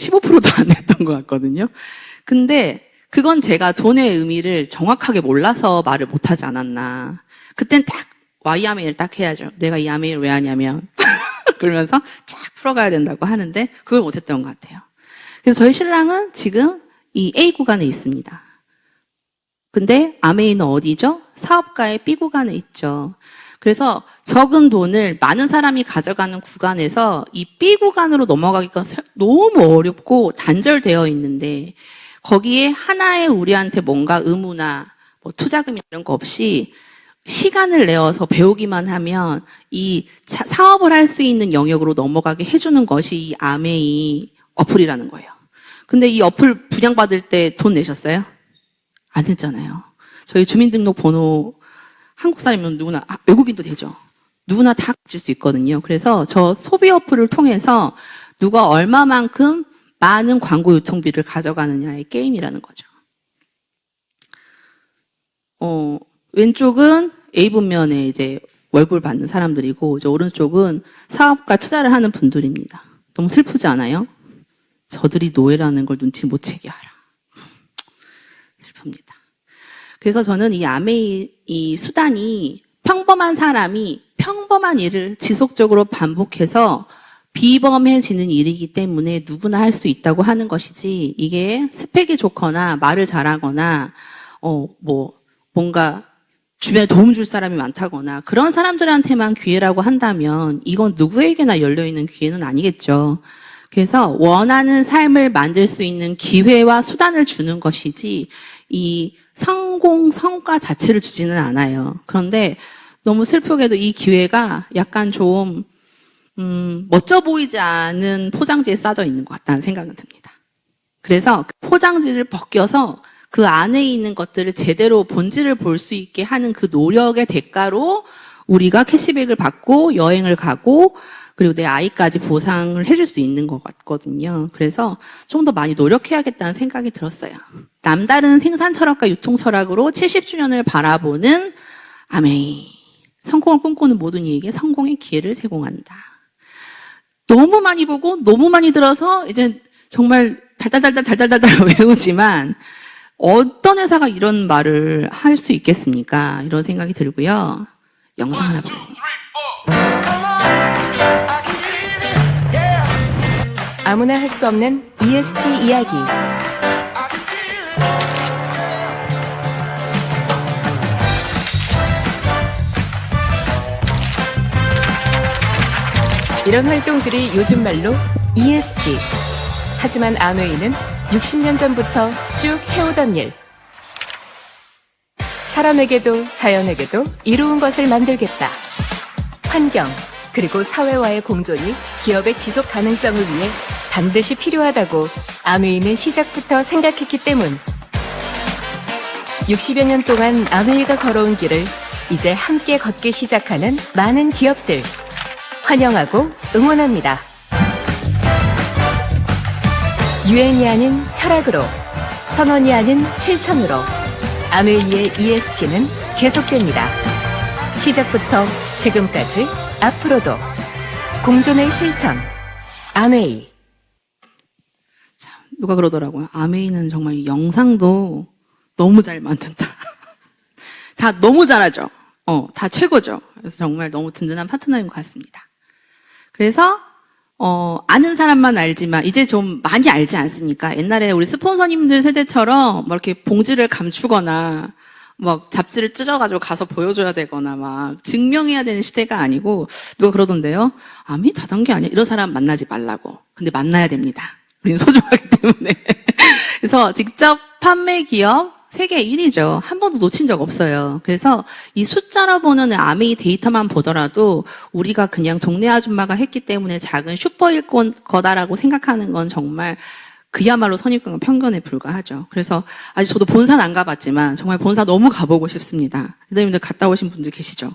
15%도 안 됐던 것 같거든요. 근데 그건 제가 돈의 의미를 정확하게 몰라서 말을 못하지 않았나. 그땐 딱 Y아메이를 딱 해야죠. 내가 이 아메이를 왜 하냐면 그러면서 쫙 풀어가야 된다고 하는데 그걸 못했던 것 같아요. 그래서 저희 신랑은 지금 이 A 구간에 있습니다. 근데 아메이는 어디죠? 사업가의 B 구간에 있죠. 그래서 적은 돈을 많은 사람이 가져가는 구간에서 이 B 구간으로 넘어가기가 너무 어렵고 단절되어 있는데 거기에 하나의 우리한테 뭔가 의무나 뭐 투자금 이런 거 없이 시간을 내어서 배우기만 하면 이 사업을 할 수 있는 영역으로 넘어가게 해주는 것이 이 아메이 어플이라는 거예요. 근데 이 어플 분양받을 때 돈 내셨어요? 안 냈잖아요. 저희 주민등록번호 한국 사람이면 누구나, 외국인도 되죠. 누구나 다 가질 수 있거든요. 그래서 저 소비 어플을 통해서 누가 얼마만큼 많은 광고 유통비를 가져가느냐의 게임이라는 거죠. 왼쪽은 A분면에 이제 월급을 받는 사람들이고, 이제 오른쪽은 사업과 투자를 하는 분들입니다. 너무 슬프지 않아요? 저들이 노예라는 걸 눈치 못 채게 하라. 슬픕니다. 그래서 저는 이 아메이 이 수단이 평범한 사람이 평범한 일을 지속적으로 반복해서 비범해지는 일이기 때문에 누구나 할 수 있다고 하는 것이지, 이게 스펙이 좋거나 말을 잘하거나 뭔가 주변에 도움 줄 사람이 많다거나 그런 사람들한테만 기회라고 한다면 이건 누구에게나 열려있는 기회는 아니겠죠. 그래서 원하는 삶을 만들 수 있는 기회와 수단을 주는 것이지 이 성과 자체를 주지는 않아요. 그런데 너무 슬프게도 이 기회가 약간 좀 멋져 보이지 않은 포장지에 싸져 있는 것 같다는 생각은 듭니다. 그래서 그 포장지를 벗겨서 그 안에 있는 것들을 제대로 본질을 볼 수 있게 하는 그 노력의 대가로 우리가 캐시백을 받고 여행을 가고 그리고 내 아이까지 보상을 해줄 수 있는 것 같거든요. 그래서 좀 더 많이 노력해야겠다는 생각이 들었어요. 남다른 생산 철학과 유통 철학으로 70주년을 바라보는 아메이. 성공을 꿈꾸는 모든 이에게 성공의 기회를 제공한다. 너무 많이 보고 너무 많이 들어서 이제 정말 달달달달 외우지만 어떤 회사가 이런 말을 할 수 있겠습니까? 이런 생각이 들고요. 영상 하나 보겠습니다. 아무나 할 수 없는 ESG 이야기. 이런 활동들이 요즘 말로 ESG. 하지만 아메이는 60년 전부터 쭉 해오던 일. 사람에게도 자연에게도 이로운 것을 만들겠다. 환경, 그리고 사회와의 공존이 기업의 지속 가능성을 위해 반드시 필요하다고 아메이는 시작부터 생각했기 때문. 60여 년 동안 아메이가 걸어온 길을 이제 함께 걷기 시작하는 많은 기업들. 환영하고 응원합니다. 유행이 아닌 철학으로, 선언이 아닌 실천으로 아메이의 ESG는 계속됩니다. 시작부터 지금까지 앞으로도 공존의 실천 아메이. 누가 그러더라고요. 아메이는 정말 영상도 너무 잘 만든다. 다 너무 잘하죠. 다 최고죠. 그래서 정말 너무 든든한 파트너인 것 같습니다. 그래서 아는 사람만 알지만 이제 좀 많이 알지 않습니까? 옛날에 우리 스폰서님들 세대처럼 뭐 이렇게 봉지를 감추거나 막 잡지를 찢어가지고 가서 보여줘야 되거나 막 증명해야 되는 시대가 아니고, 누가 그러던데요. 아메이 다단계 아니야? 이런 사람 만나지 말라고. 근데 만나야 됩니다. 우리는 소중하기 때문에. 그래서 직접 판매 기업 세계 1위죠. 한 번도 놓친 적 없어요. 그래서 이 숫자로 보는 아메이 데이터만 보더라도 우리가 그냥 동네 아줌마가 했기 때문에 작은 슈퍼일 거다라고 생각하는 건 정말 그야말로 선입견과 편견에 불과하죠. 그래서 아직 저도 본사는 안 가봤지만 정말 본사 너무 가보고 싶습니다. 선생님들 갔다 오신 분들 계시죠?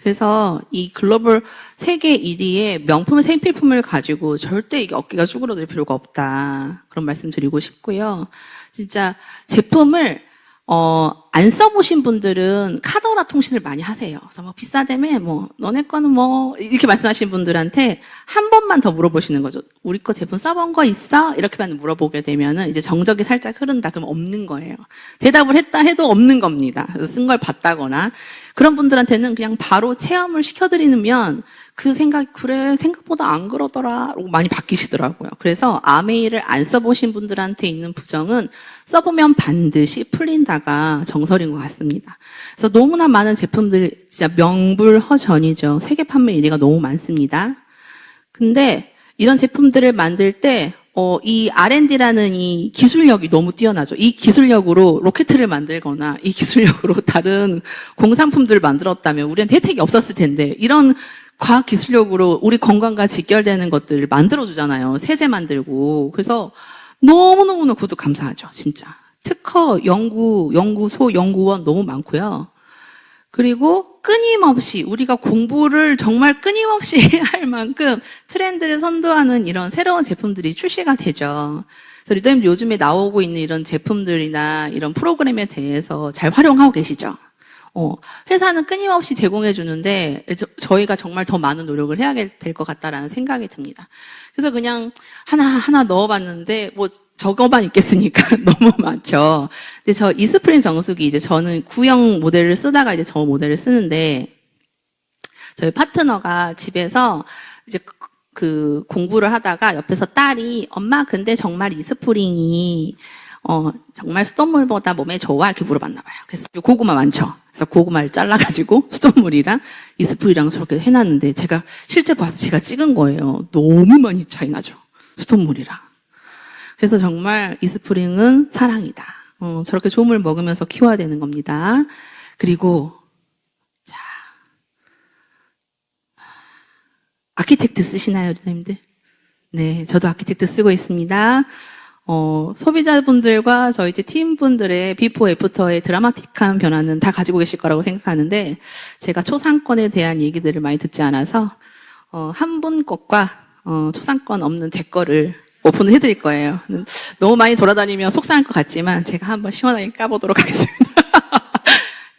그래서 이 글로벌 세계 1위의 명품 생필품을 가지고 절대 이게 어깨가 쭈그러들 필요가 없다. 그런 말씀 드리고 싶고요. 진짜 제품을 안 써보신 분들은 카더라 통신을 많이 하세요. 그래서 뭐 비싸다며, 뭐, 너네 거는 뭐, 이렇게 말씀하신 분들한테 한 번만 더 물어보시는 거죠. 우리 거 제품 써본 거 있어? 이렇게만 물어보게 되면은 이제 정적이 살짝 흐른다. 그럼 없는 거예요. 대답을 했다 해도 없는 겁니다. 쓴 걸 봤다거나. 그런 분들한테는 그냥 바로 체험을 시켜드리면 그 생각이, 그래, 생각보다 안 그러더라. 라고 많이 바뀌시더라고요. 그래서 아메이를 안 써보신 분들한테 있는 부정은 써보면 반드시 풀린다가 정설인 것 같습니다. 그래서 너무나 많은 제품들이 진짜 명불허전이죠. 세계 판매 1위가 너무 많습니다. 근데 이런 제품들을 만들 때 이 R&D라는 이 기술력이 너무 뛰어나죠. 이 기술력으로 로켓을 만들거나 이 기술력으로 다른 공산품들을 만들었다면 우리한테 혜택이 없었을 텐데 이런 과학 기술력으로 우리 건강과 직결되는 것들을 만들어주잖아요. 세제 만들고. 그래서 너무너무나 그것도 감사하죠. 진짜. 특허, 연구소, 연구원 너무 많고요. 그리고 끊임없이 우리가 공부를 정말 끊임없이 할 만큼 트렌드를 선도하는 이런 새로운 제품들이 출시가 되죠. 그래서 리더님 요즘에 나오고 있는 이런 제품들이나 이런 프로그램에 대해서 잘 활용하고 계시죠? 회사는 끊임없이 제공해 주는데 저희가 정말 더 많은 노력을 해야 될 것 같다라는 생각이 듭니다. 그래서 그냥 하나 넣어봤는데 뭐 저거만 있겠습니까? 너무 많죠. 근데 저 이스프린 정수기 이제 저는 구형 모델을 쓰다가 이제 저 모델을 쓰는데 저희 파트너가 집에서 이제 그 공부를 하다가 옆에서 딸이 엄마 근데 정말 이스프링이 정말 수돗물보다 몸에 좋아? 이렇게 물어봤나 봐요. 그래서 고구마 많죠? 그래서 고구마를 잘라가지고 수돗물이랑 이스프링이랑 저렇게 해놨는데 제가 실제 봐서 제가 찍은 거예요. 너무 많이 차이 나죠? 수돗물이랑. 그래서 정말 이스프링은 사랑이다. 저렇게 좋은 물 먹으면서 키워야 되는 겁니다. 그리고, 자. 아키텍트 쓰시나요, 리더님들? 네, 저도 아키텍트 쓰고 있습니다. 소비자분들과 저희 이제 팀분들의 비포 애프터의 드라마틱한 변화는 다 가지고 계실 거라고 생각하는데, 제가 초상권에 대한 얘기들을 많이 듣지 않아서, 한 분 것과, 초상권 없는 제 거를 오픈을 해드릴 거예요. 너무 많이 돌아다니면 속상할 것 같지만, 제가 한번 시원하게 까보도록 하겠습니다.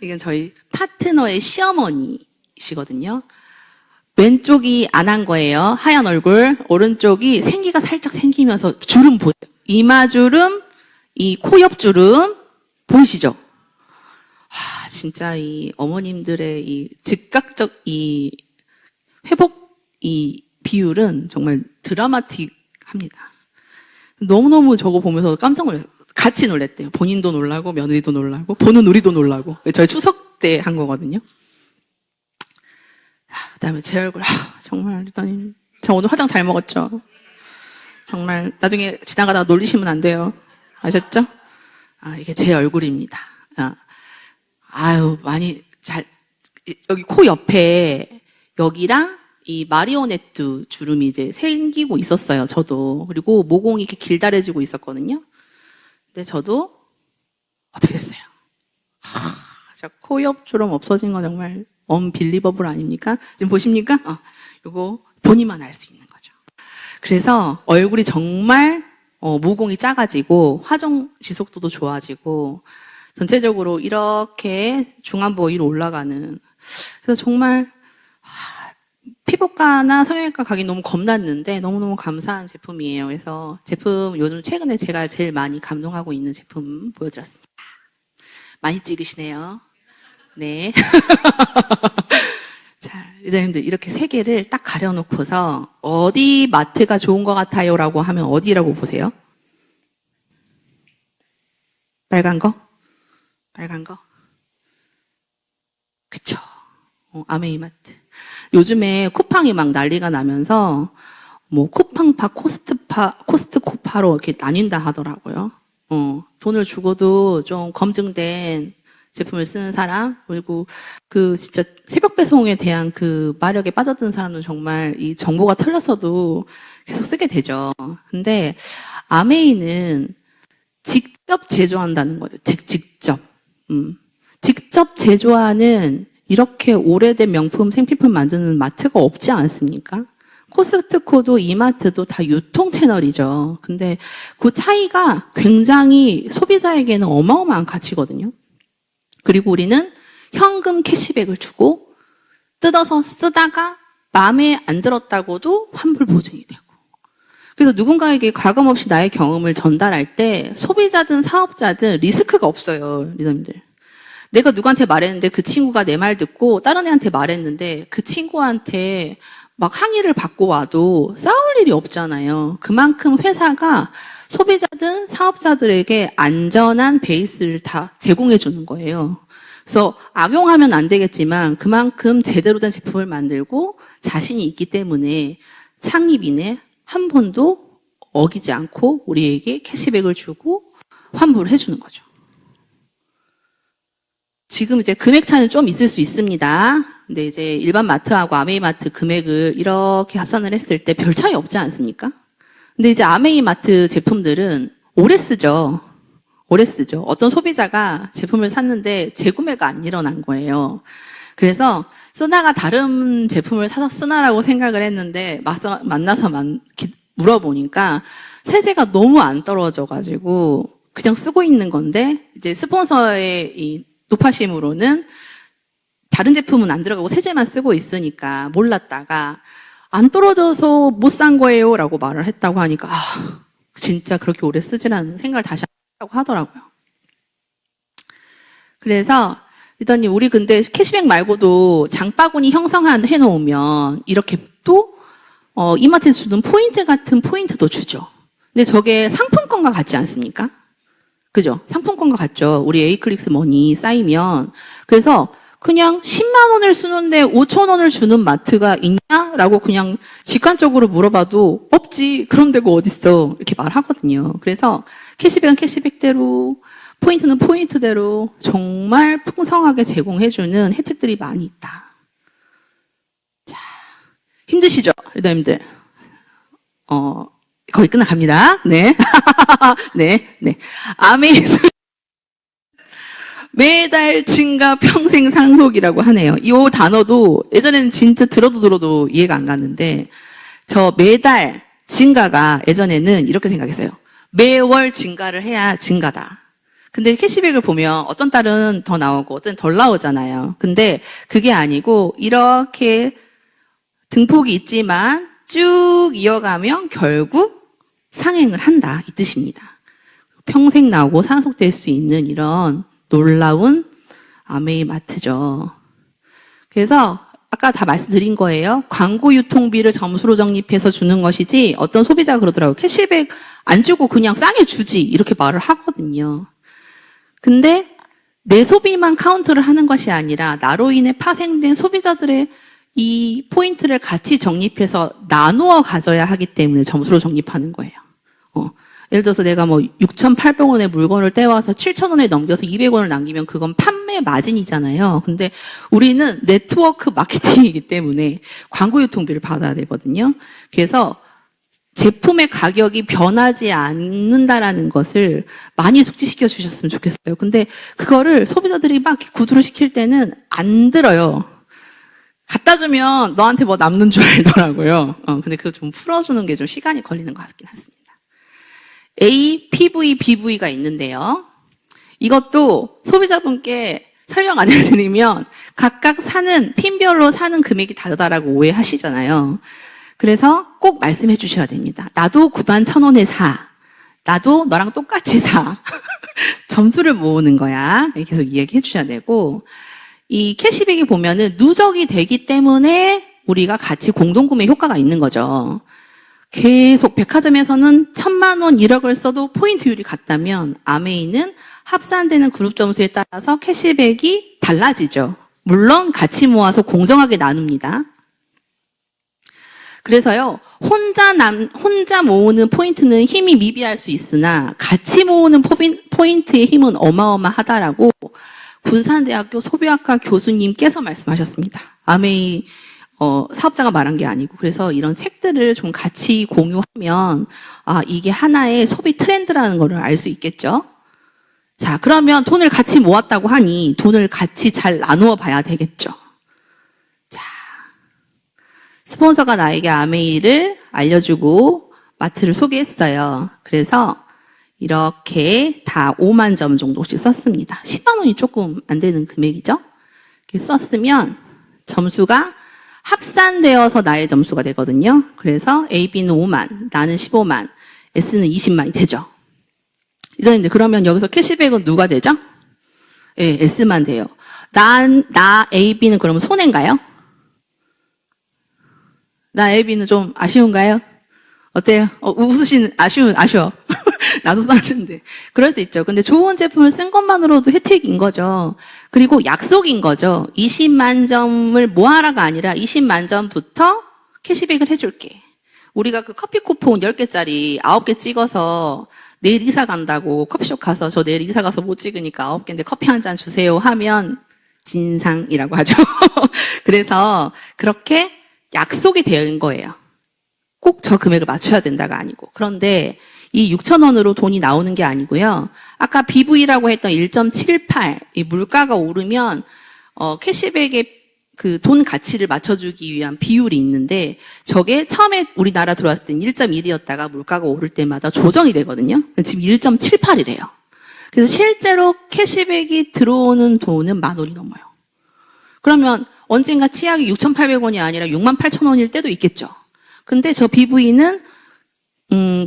이건 저희 파트너의 시어머니시거든요. 왼쪽이 안 한 거예요. 하얀 얼굴. 오른쪽이 생기가 살짝 생기면서 주름 보여요. 이마주름, 이 코 옆주름 보이시죠? 진짜 이 어머님들의 이 즉각적 이 회복 이 비율은 정말 드라마틱합니다. 너무너무 저거 보면서 깜짝 놀랐어요. 같이 놀랬대요. 본인도 놀라고 며느리도 놀라고 보는 우리도 놀라고. 저희 추석 때 한 거거든요. 그다음에 제 얼굴 정말 리더님 저 오늘 화장 잘 먹었죠? 정말 나중에 지나가다가 놀리시면 안 돼요. 아셨죠? 이게 제 얼굴입니다. 많이 여기 코 옆에 여기랑 이 마리오네트 주름이 이제 생기고 있었어요. 저도. 그리고 모공이 이렇게 길다래지고 있었거든요. 근데 저도 어떻게 됐어요? 코 옆 주름 없어진 거 정말 언빌리버블 아닙니까? 지금 보십니까? 요거 본인만 알 수 있는 거죠. 그래서 얼굴이 정말 모공이 작아지고 화장 지속도도 좋아지고 전체적으로 이렇게 중안부 위로 올라가는. 그래서 정말 피부과나 성형외과 가기 너무 겁났는데 너무너무 감사한 제품이에요. 그래서 제품 요즘 최근에 제가 제일 많이 감동하고 있는 제품 보여드렸습니다. 많이 찍으시네요. 네. 자, 리더님들 이렇게 세 개를 딱 가려놓고서 어디 마트가 좋은 것 같아요? 라고 하면 어디라고 보세요? 빨간 거? 빨간 거? 그쵸. 아메이마트. 요즘에 쿠팡이 막 난리가 나면서 뭐 쿠팡파, 코스트코파로 이렇게 나뉜다 하더라고요. 돈을 주고도 좀 검증된 제품을 쓰는 사람, 그리고 그 진짜 새벽 배송에 대한 그 마력에 빠져든 사람은 정말 이 정보가 틀렸어도 계속 쓰게 되죠. 근데 아메이는 직접 제조한다는 거죠. 직접. 직접 제조하는 이렇게 오래된 명품 생필품 만드는 마트가 없지 않습니까? 코스트코도 이마트도 다 유통 채널이죠. 근데 그 차이가 굉장히 소비자에게는 어마어마한 가치거든요. 그리고 우리는 현금 캐시백을 주고 뜯어서 쓰다가 마음에 안 들었다고도 환불 보증이 되고. 그래서 누군가에게 과감 없이 나의 경험을 전달할 때 소비자든 사업자든 리스크가 없어요, 리더님들. 내가 누구한테 말했는데 그 친구가 내 말 듣고 다른 애한테 말했는데 그 친구한테 막 항의를 받고 와도 싸울 일이 없잖아요. 그만큼 회사가 소비자든 사업자들에게 안전한 베이스를 다 제공해 주는 거예요. 그래서 악용하면 안 되겠지만 그만큼 제대로 된 제품을 만들고 자신이 있기 때문에 창립 이내 한 번도 어기지 않고 우리에게 캐시백을 주고 환불을 해주는 거죠. 지금 이제 금액 차이는 좀 있을 수 있습니다. 근데 이제 일반 마트하고 아메이마트 금액을 이렇게 합산을 했을 때 별 차이 없지 않습니까? 근데 이제 아메이마트 제품들은 오래 쓰죠. 오래 쓰죠. 어떤 소비자가 제품을 샀는데 재구매가 안 일어난 거예요. 그래서 쓰다가 다른 제품을 사서 쓰나라고 생각을 했는데 만나서 물어보니까 세제가 너무 안 떨어져가지고 그냥 쓰고 있는 건데 이제 스폰서의 이 노파심으로는 다른 제품은 안 들어가고 세제만 쓰고 있으니까 몰랐다가 안 떨어져서 못 산 거예요 라고 말을 했다고 하니까 진짜 그렇게 오래 쓰지라는 생각을 다시 하고 하더라고요. 그래서 리더님 우리 근데 캐시백 말고도 장바구니 형성해 놓으면 이렇게 또 이마트에서 주는 포인트 같은 포인트도 주죠. 근데 저게 상품권과 같지 않습니까? 그죠? 상품권과 같죠. 우리 에이클릭스 머니 쌓이면. 그래서 그냥 10만 원을 쓰는데 5천 원을 주는 마트가 있냐라고 그냥 직관적으로 물어봐도 없지. 그런 데가 어딨어. 이렇게 말하거든요. 그래서 캐시백은 캐시백대로, 포인트는 포인트대로 정말 풍성하게 제공해주는 혜택들이 많이 있다. 자, 힘드시죠? 리더님들. 거의 끝나갑니다. 네. 네. 아메이즈. 매달 증가 평생 상속이라고 하네요. 이 단어도 예전에는 진짜 들어도 이해가 안 갔는데, 저 매달 증가가 예전에는 이렇게 생각했어요. 매월 증가를 해야 증가다. 근데 캐시백을 보면 어떤 달은 더 나오고 어떤 덜 나오잖아요. 근데 그게 아니고 이렇게 등폭이 있지만 쭉 이어가면 결국 상행을 한다. 이 뜻입니다. 평생 나오고 상속될 수 있는 이런 놀라운 아메이마트죠. 그래서 아까 다 말씀드린 거예요. 광고 유통비를 점수로 적립해서 주는 것이지 어떤 소비자가 그러더라고요. 캐시백 안 주고 그냥 싸게 주지 이렇게 말을 하거든요. 근데 내 소비만 카운트를 하는 것이 아니라 나로 인해 파생된 소비자들의 이 포인트를 같이 적립해서 나누어 가져야 하기 때문에 점수로 적립하는 거예요. 예를 들어서 내가 뭐 6,800원의 물건을 떼와서 7,000원에 넘겨서 200원을 남기면 그건 판매 마진이잖아요. 근데 우리는 네트워크 마케팅이기 때문에 광고 유통비를 받아야 되거든요. 그래서 제품의 가격이 변하지 않는다라는 것을 많이 숙지시켜 주셨으면 좋겠어요. 근데 그거를 소비자들이 막 구두로 시킬 때는 안 들어요. 갖다 주면 너한테 뭐 남는 줄 알더라고요. 근데 그거 좀 풀어주는 게 좀 시간이 걸리는 것 같긴 하습니다. A, PV, BV가 있는데요. 이것도 소비자분께 설명 안 해드리면 각각 사는, 핀별로 사는 금액이 다르다라고 오해하시잖아요. 그래서 꼭 말씀해 주셔야 됩니다. 나도 91,000원에 사. 나도 너랑 똑같이 사. 점수를 모으는 거야. 계속 이야기해 주셔야 되고, 이 캐시백이 보면은 누적이 되기 때문에 우리가 같이 공동구매 효과가 있는 거죠. 계속 백화점에서는 1,000만 원 1억을 써도 포인트율이 같다면 아메이는 합산되는 그룹 점수에 따라서 캐시백이 달라지죠. 물론 같이 모아서 공정하게 나눕니다. 그래서요, 혼자 모으는 포인트는 힘이 미비할 수 있으나 같이 모으는 포인트의 힘은 어마어마하다라고 군산대학교 소비학과 교수님께서 말씀하셨습니다. 아메이 사업자가 말한 게 아니고. 그래서 이런 책들을 좀 같이 공유하면 이게 하나의 소비 트렌드라는 거를 알 수 있겠죠. 자, 그러면 돈을 같이 모았다고 하니 돈을 같이 잘 나누어 봐야 되겠죠. 자, 스폰서가 나에게 아메이를 알려주고 마트를 소개했어요. 그래서 이렇게 다 5만 점 정도씩 썼습니다. 10만 원이 조금 안 되는 금액이죠. 이렇게 썼으면 점수가 합산되어서 나의 점수가 되거든요. 그래서 AB는 5만, 나는 15만, S는 20만이 되죠. 이제 그러면 여기서 캐시백은 누가 되죠? 예, S만 돼요. 나 AB는 그러면 손해인가요? 나 AB는 좀 아쉬운가요? 어때요? 아쉬워. 나도 썼는데. 그럴 수 있죠. 근데 좋은 제품을 쓴 것만으로도 혜택인 거죠. 그리고 약속인 거죠. 20만 점을 모아라가 아니라 20만 점부터 캐시백을 해줄게. 우리가 그 커피 쿠폰 10개짜리 9개 찍어서 내일 이사 간다고 커피숍 가서 저 내일 이사 가서 못 찍으니까 9개인데 커피 한 잔 주세요 하면 진상이라고 하죠. 그래서 그렇게 약속이 되는 거예요. 꼭 저 금액을 맞춰야 된다가 아니고. 그런데 이 6,000원으로 돈이 나오는 게 아니고요. 아까 BV라고 했던 1.78, 이 물가가 오르면 캐시백의 그 돈 가치를 맞춰주기 위한 비율이 있는데 저게 처음에 우리나라 들어왔을 땐 1.1이었다가 물가가 오를 때마다 조정이 되거든요. 지금 1.78이래요. 그래서 실제로 캐시백이 들어오는 돈은 10,000원이 넘어요. 그러면 언젠가 치약이 6,800원이 아니라 68,000원일 때도 있겠죠. 근데 저 BV는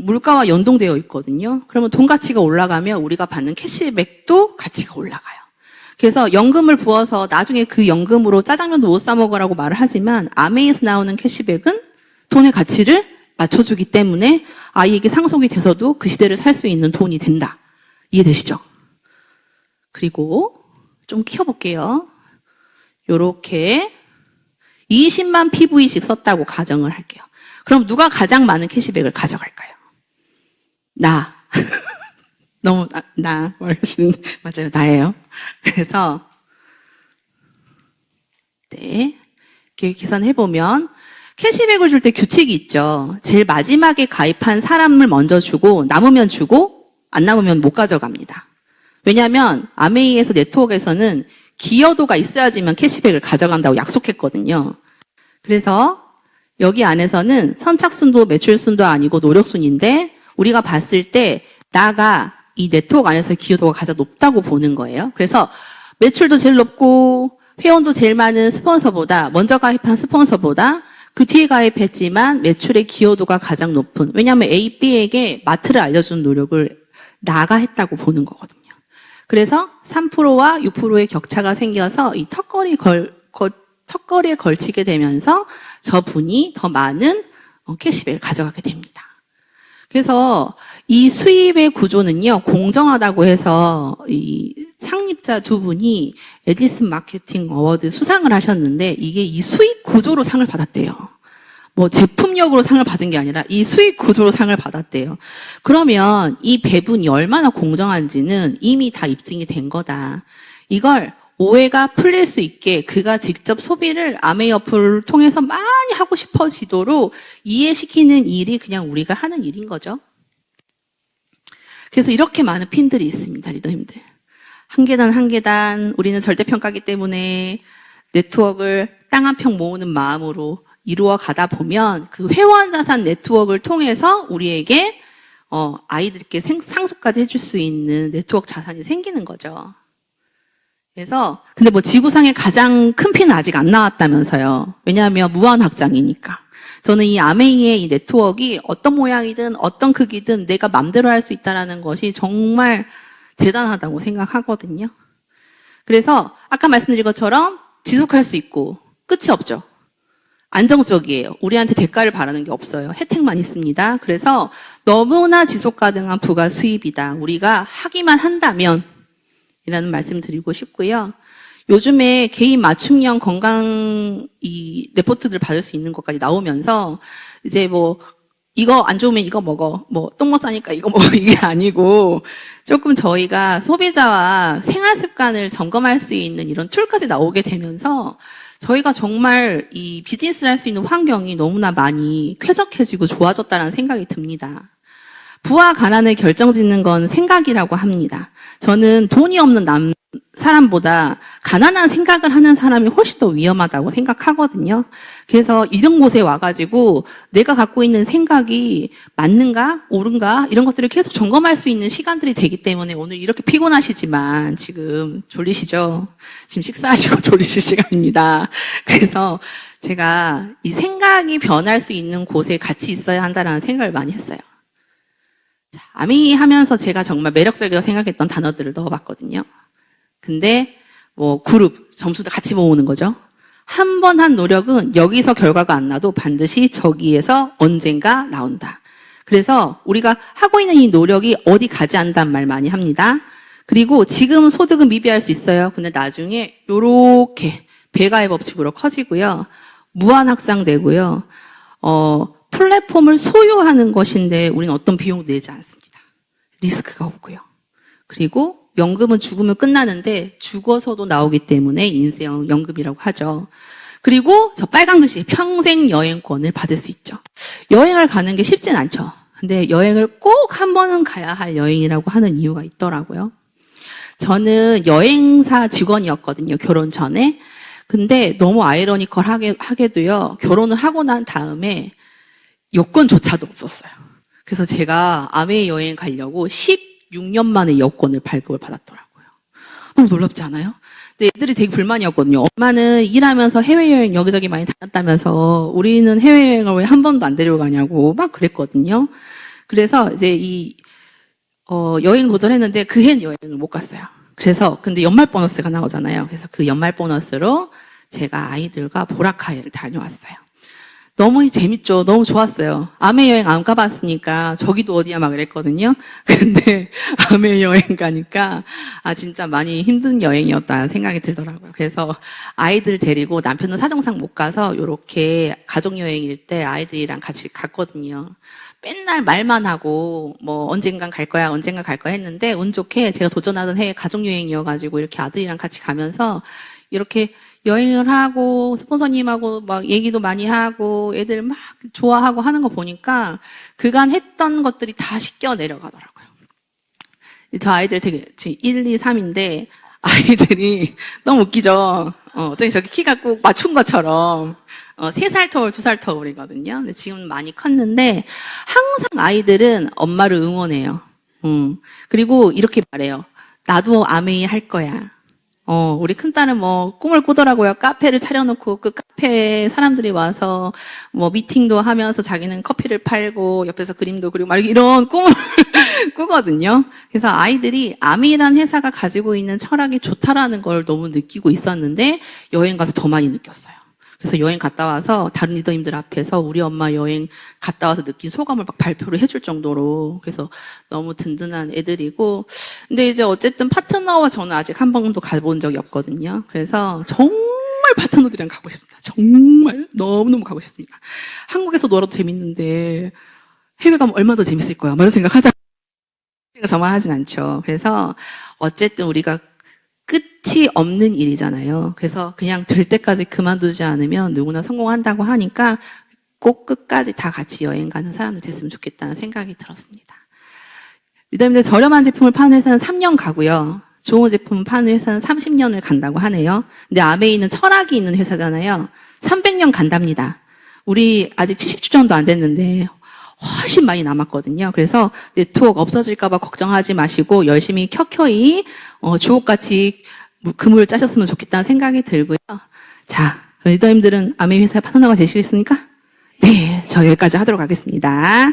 물가와 연동되어 있거든요. 그러면 돈 가치가 올라가면 우리가 받는 캐시백도 가치가 올라가요. 그래서 연금을 부어서 나중에 그 연금으로 짜장면도 못 사 먹으라고 말을 하지만 아메이에서 나오는 캐시백은 돈의 가치를 맞춰주기 때문에 아이에게 상속이 돼서도 그 시대를 살 수 있는 돈이 된다. 이해되시죠? 그리고 좀 키워볼게요. 요렇게 20만 PV씩 썼다고 가정을 할게요. 그럼 누가 가장 많은 캐시백을 가져갈까요? 나. 너무 나 말하시는데 맞아요. 나예요. 그래서 네. 이렇게 계산해 보면 캐시백을 줄 때 규칙이 있죠. 제일 마지막에 가입한 사람을 먼저 주고 남으면 주고 안 남으면 못 가져갑니다. 왜냐하면 아메이에서 네트워크에서는 기여도가 있어야지만 캐시백을 가져간다고 약속했거든요. 그래서 여기 안에서는 선착순도 매출순도 아니고 노력순인데 우리가 봤을 때 나가 이 네트워크 안에서 기여도가 가장 높다고 보는 거예요. 그래서 매출도 제일 높고 회원도 제일 많은 스폰서보다 먼저 가입한 스폰서보다 그 뒤에 가입했지만 매출의 기여도가 가장 높은, 왜냐하면 A, B에게 마트를 알려주는 노력을 나가 했다고 보는 거거든요. 그래서 3%와 6%의 격차가 생겨서 이 턱걸이에 걸치게 되면서 저분이 더 많은 캐시백을 가져가게 됩니다. 그래서 이 수입의 구조는요, 공정하다고 해서 이 창립자 두 분이 에디슨 마케팅 어워드 수상을 하셨는데 이게 이 수익 구조로 상을 받았대요. 뭐 제품력으로 상을 받은 게 아니라 이 수익 구조로 상을 받았대요. 그러면 이 배분이 얼마나 공정한지는 이미 다 입증이 된 거다. 이걸 오해가 풀릴 수 있게 그가 직접 소비를 아메이 어플을 통해서 많이 하고 싶어지도록 이해시키는 일이 그냥 우리가 하는 일인 거죠. 그래서 이렇게 많은 핀들이 있습니다, 리더님들. 한 계단 한 계단 우리는 절대평가기 때문에 네트워크를 땅 한 평 모으는 마음으로 이루어 가다 보면 그 회원 자산 네트워크를 통해서 우리에게 아이들께 상속까지 해줄 수 있는 네트워크 자산이 생기는 거죠. 그래서 근데 뭐 지구상의 가장 큰 피는 아직 안 나왔다면서요. 왜냐하면 무한 확장이니까. 저는 이 아메이의 이 네트워크가 어떤 모양이든 어떤 크기든 내가 맘대로 할 수 있다는 것이 정말 대단하다고 생각하거든요. 그래서 아까 말씀드린 것처럼 지속할 수 있고 끝이 없죠. 안정적이에요. 우리한테 대가를 바라는 게 없어요. 혜택만 있습니다. 그래서 너무나 지속 가능한 부가 수입이다. 우리가 하기만 한다면 이라는 말씀 드리고 싶고요. 요즘에 개인 맞춤형 건강 이 레포트들 받을 수 있는 것까지 나오면서 이제 뭐 이거 안 좋으면 이거 먹어. 뭐 똥 못 싸니까 이거 먹어. 이게 아니고 조금 저희가 소비자와 생활 습관을 점검할 수 있는 이런 툴까지 나오게 되면서 저희가 정말 이 비즈니스를 할 수 있는 환경이 너무나 많이 쾌적해지고 좋아졌다는 생각이 듭니다. 부와 가난을 결정짓는 건 생각이라고 합니다. 저는 돈이 없는 사람보다 가난한 생각을 하는 사람이 훨씬 더 위험하다고 생각하거든요. 그래서 이런 곳에 와가지고 내가 갖고 있는 생각이 맞는가, 옳은가, 이런 것들을 계속 점검할 수 있는 시간들이 되기 때문에 오늘 이렇게 피곤하시지만 지금 졸리시죠? 지금 식사하시고 졸리실 시간입니다. 그래서 제가 이 생각이 변할 수 있는 곳에 같이 있어야 한다는 생각을 많이 했어요. 자, 아미 하면서 제가 정말 매력적이라고 생각했던 단어들을 넣어봤거든요. 근데 뭐 그룹, 점수도 같이 모으는 거죠. 한 번 한 노력은 여기서 결과가 안 나도 반드시 저기에서 언젠가 나온다. 그래서 우리가 하고 있는 이 노력이 어디 가지 않는다는 말 많이 합니다. 그리고 지금 소득은 미비할 수 있어요. 근데 나중에 요렇게 배가의 법칙으로 커지고요. 무한 확장되고요. 플랫폼을 소유하는 것인데 우리는 어떤 비용도 내지 않습니다. 리스크가 없고요. 그리고 연금은 죽으면 끝나는데 죽어서도 나오기 때문에 인생연금이라고 하죠. 그리고 저 빨간 글씨 평생 여행권을 받을 수 있죠. 여행을 가는 게 쉽진 않죠. 근데 여행을 꼭 한 번은 가야 할 여행이라고 하는 이유가 있더라고요. 저는 여행사 직원이었거든요. 결혼 전에. 근데 너무 아이러니컬하게도요. 결혼을 하고 난 다음에 여권조차도 없었어요. 그래서 제가 아메 여행 가려고 16년 만에 여권을 발급을 받았더라고요. 너무 놀랍지 않아요? 근데 애들이 되게 불만이었거든요. 엄마는 일하면서 해외여행 여기저기 많이 다녔다면서 우리는 해외여행을 왜 한 번도 안 데려가냐고 막 그랬거든요. 그래서 이제 여행 도전했는데 그 해는 여행을 못 갔어요. 그래서 근데 연말 보너스가 나오잖아요. 그래서 그 연말 보너스로 제가 아이들과 보라카이를 다녀왔어요. 너무 재밌죠. 너무 좋았어요. 아메 여행 안 가봤으니까 저기도 어디야 막 그랬거든요. 근데 아메 여행 가니까 진짜 많이 힘든 여행이었다는 생각이 들더라고요. 그래서 아이들 데리고 남편은 사정상 못 가서 이렇게 가족 여행일 때 아이들이랑 같이 갔거든요. 맨날 말만 하고 뭐 언젠간 갈 거야 했는데 운 좋게 제가 도전하던 해에 가족 여행이어가지고 이렇게 아들이랑 같이 가면서 이렇게 여행을 하고 스폰서님하고 막 얘기도 많이 하고 애들 막 좋아하고 하는 거 보니까 그간 했던 것들이 다 씻겨 내려가더라고요. 저 아이들 되게 지금 1, 2, 3인데 아이들이 너무 웃기죠. 저기 키가 꼭 맞춘 것처럼 3살 터울, 2살 터울이거든요. 근데 지금 많이 컸는데 항상 아이들은 엄마를 응원해요. 그리고 이렇게 말해요. 나도 아메이 할 거야. 우리 큰딸은 뭐 꿈을 꾸더라고요. 카페를 차려놓고 그 카페에 사람들이 와서 뭐 미팅도 하면서 자기는 커피를 팔고 옆에서 그림도 그리고 막 이런 꿈을 꾸거든요. 그래서 아이들이 아미란 회사가 가지고 있는 철학이 좋다라는 걸 너무 느끼고 있었는데 여행 가서 더 많이 느꼈어요. 그래서 여행 갔다 와서 다른 리더님들 앞에서 우리 엄마 여행 갔다 와서 느낀 소감을 막 발표를 해줄 정도로 그래서 너무 든든한 애들이고 근데 이제 어쨌든 파트너와 저는 아직 한 번도 가본 적이 없거든요. 그래서 정말 파트너들이랑 가고 싶습니다. 정말 너무너무 가고 싶습니다. 한국에서 놀아도 재밌는데 해외 가면 얼마나 더 재밌을 거야. 막 이런 생각하잖아요. 저만 하진 않죠. 그래서 어쨌든 우리가 끝이 없는 일이잖아요. 그래서 그냥 될 때까지 그만두지 않으면 누구나 성공한다고 하니까 꼭 끝까지 다 같이 여행 가는 사람들 됐으면 좋겠다는 생각이 들었습니다. 리더님들 저렴한 제품을 파는 회사는 3년 가고요. 좋은 제품 파는 회사는 30년을 간다고 하네요. 근데 아메이는 철학이 있는 회사잖아요. 300년 간답니다. 우리 아직 70주년도 안 됐는데 훨씬 많이 남았거든요. 그래서 네트워크 없어질까봐 걱정하지 마시고 열심히 켜켜이 주옥같이 그물을 짜셨으면 좋겠다는 생각이 들고요. 자, 리더님들은 아메이 회사의 파트너가 되시겠습니까? 네, 저 여기까지 하도록 하겠습니다.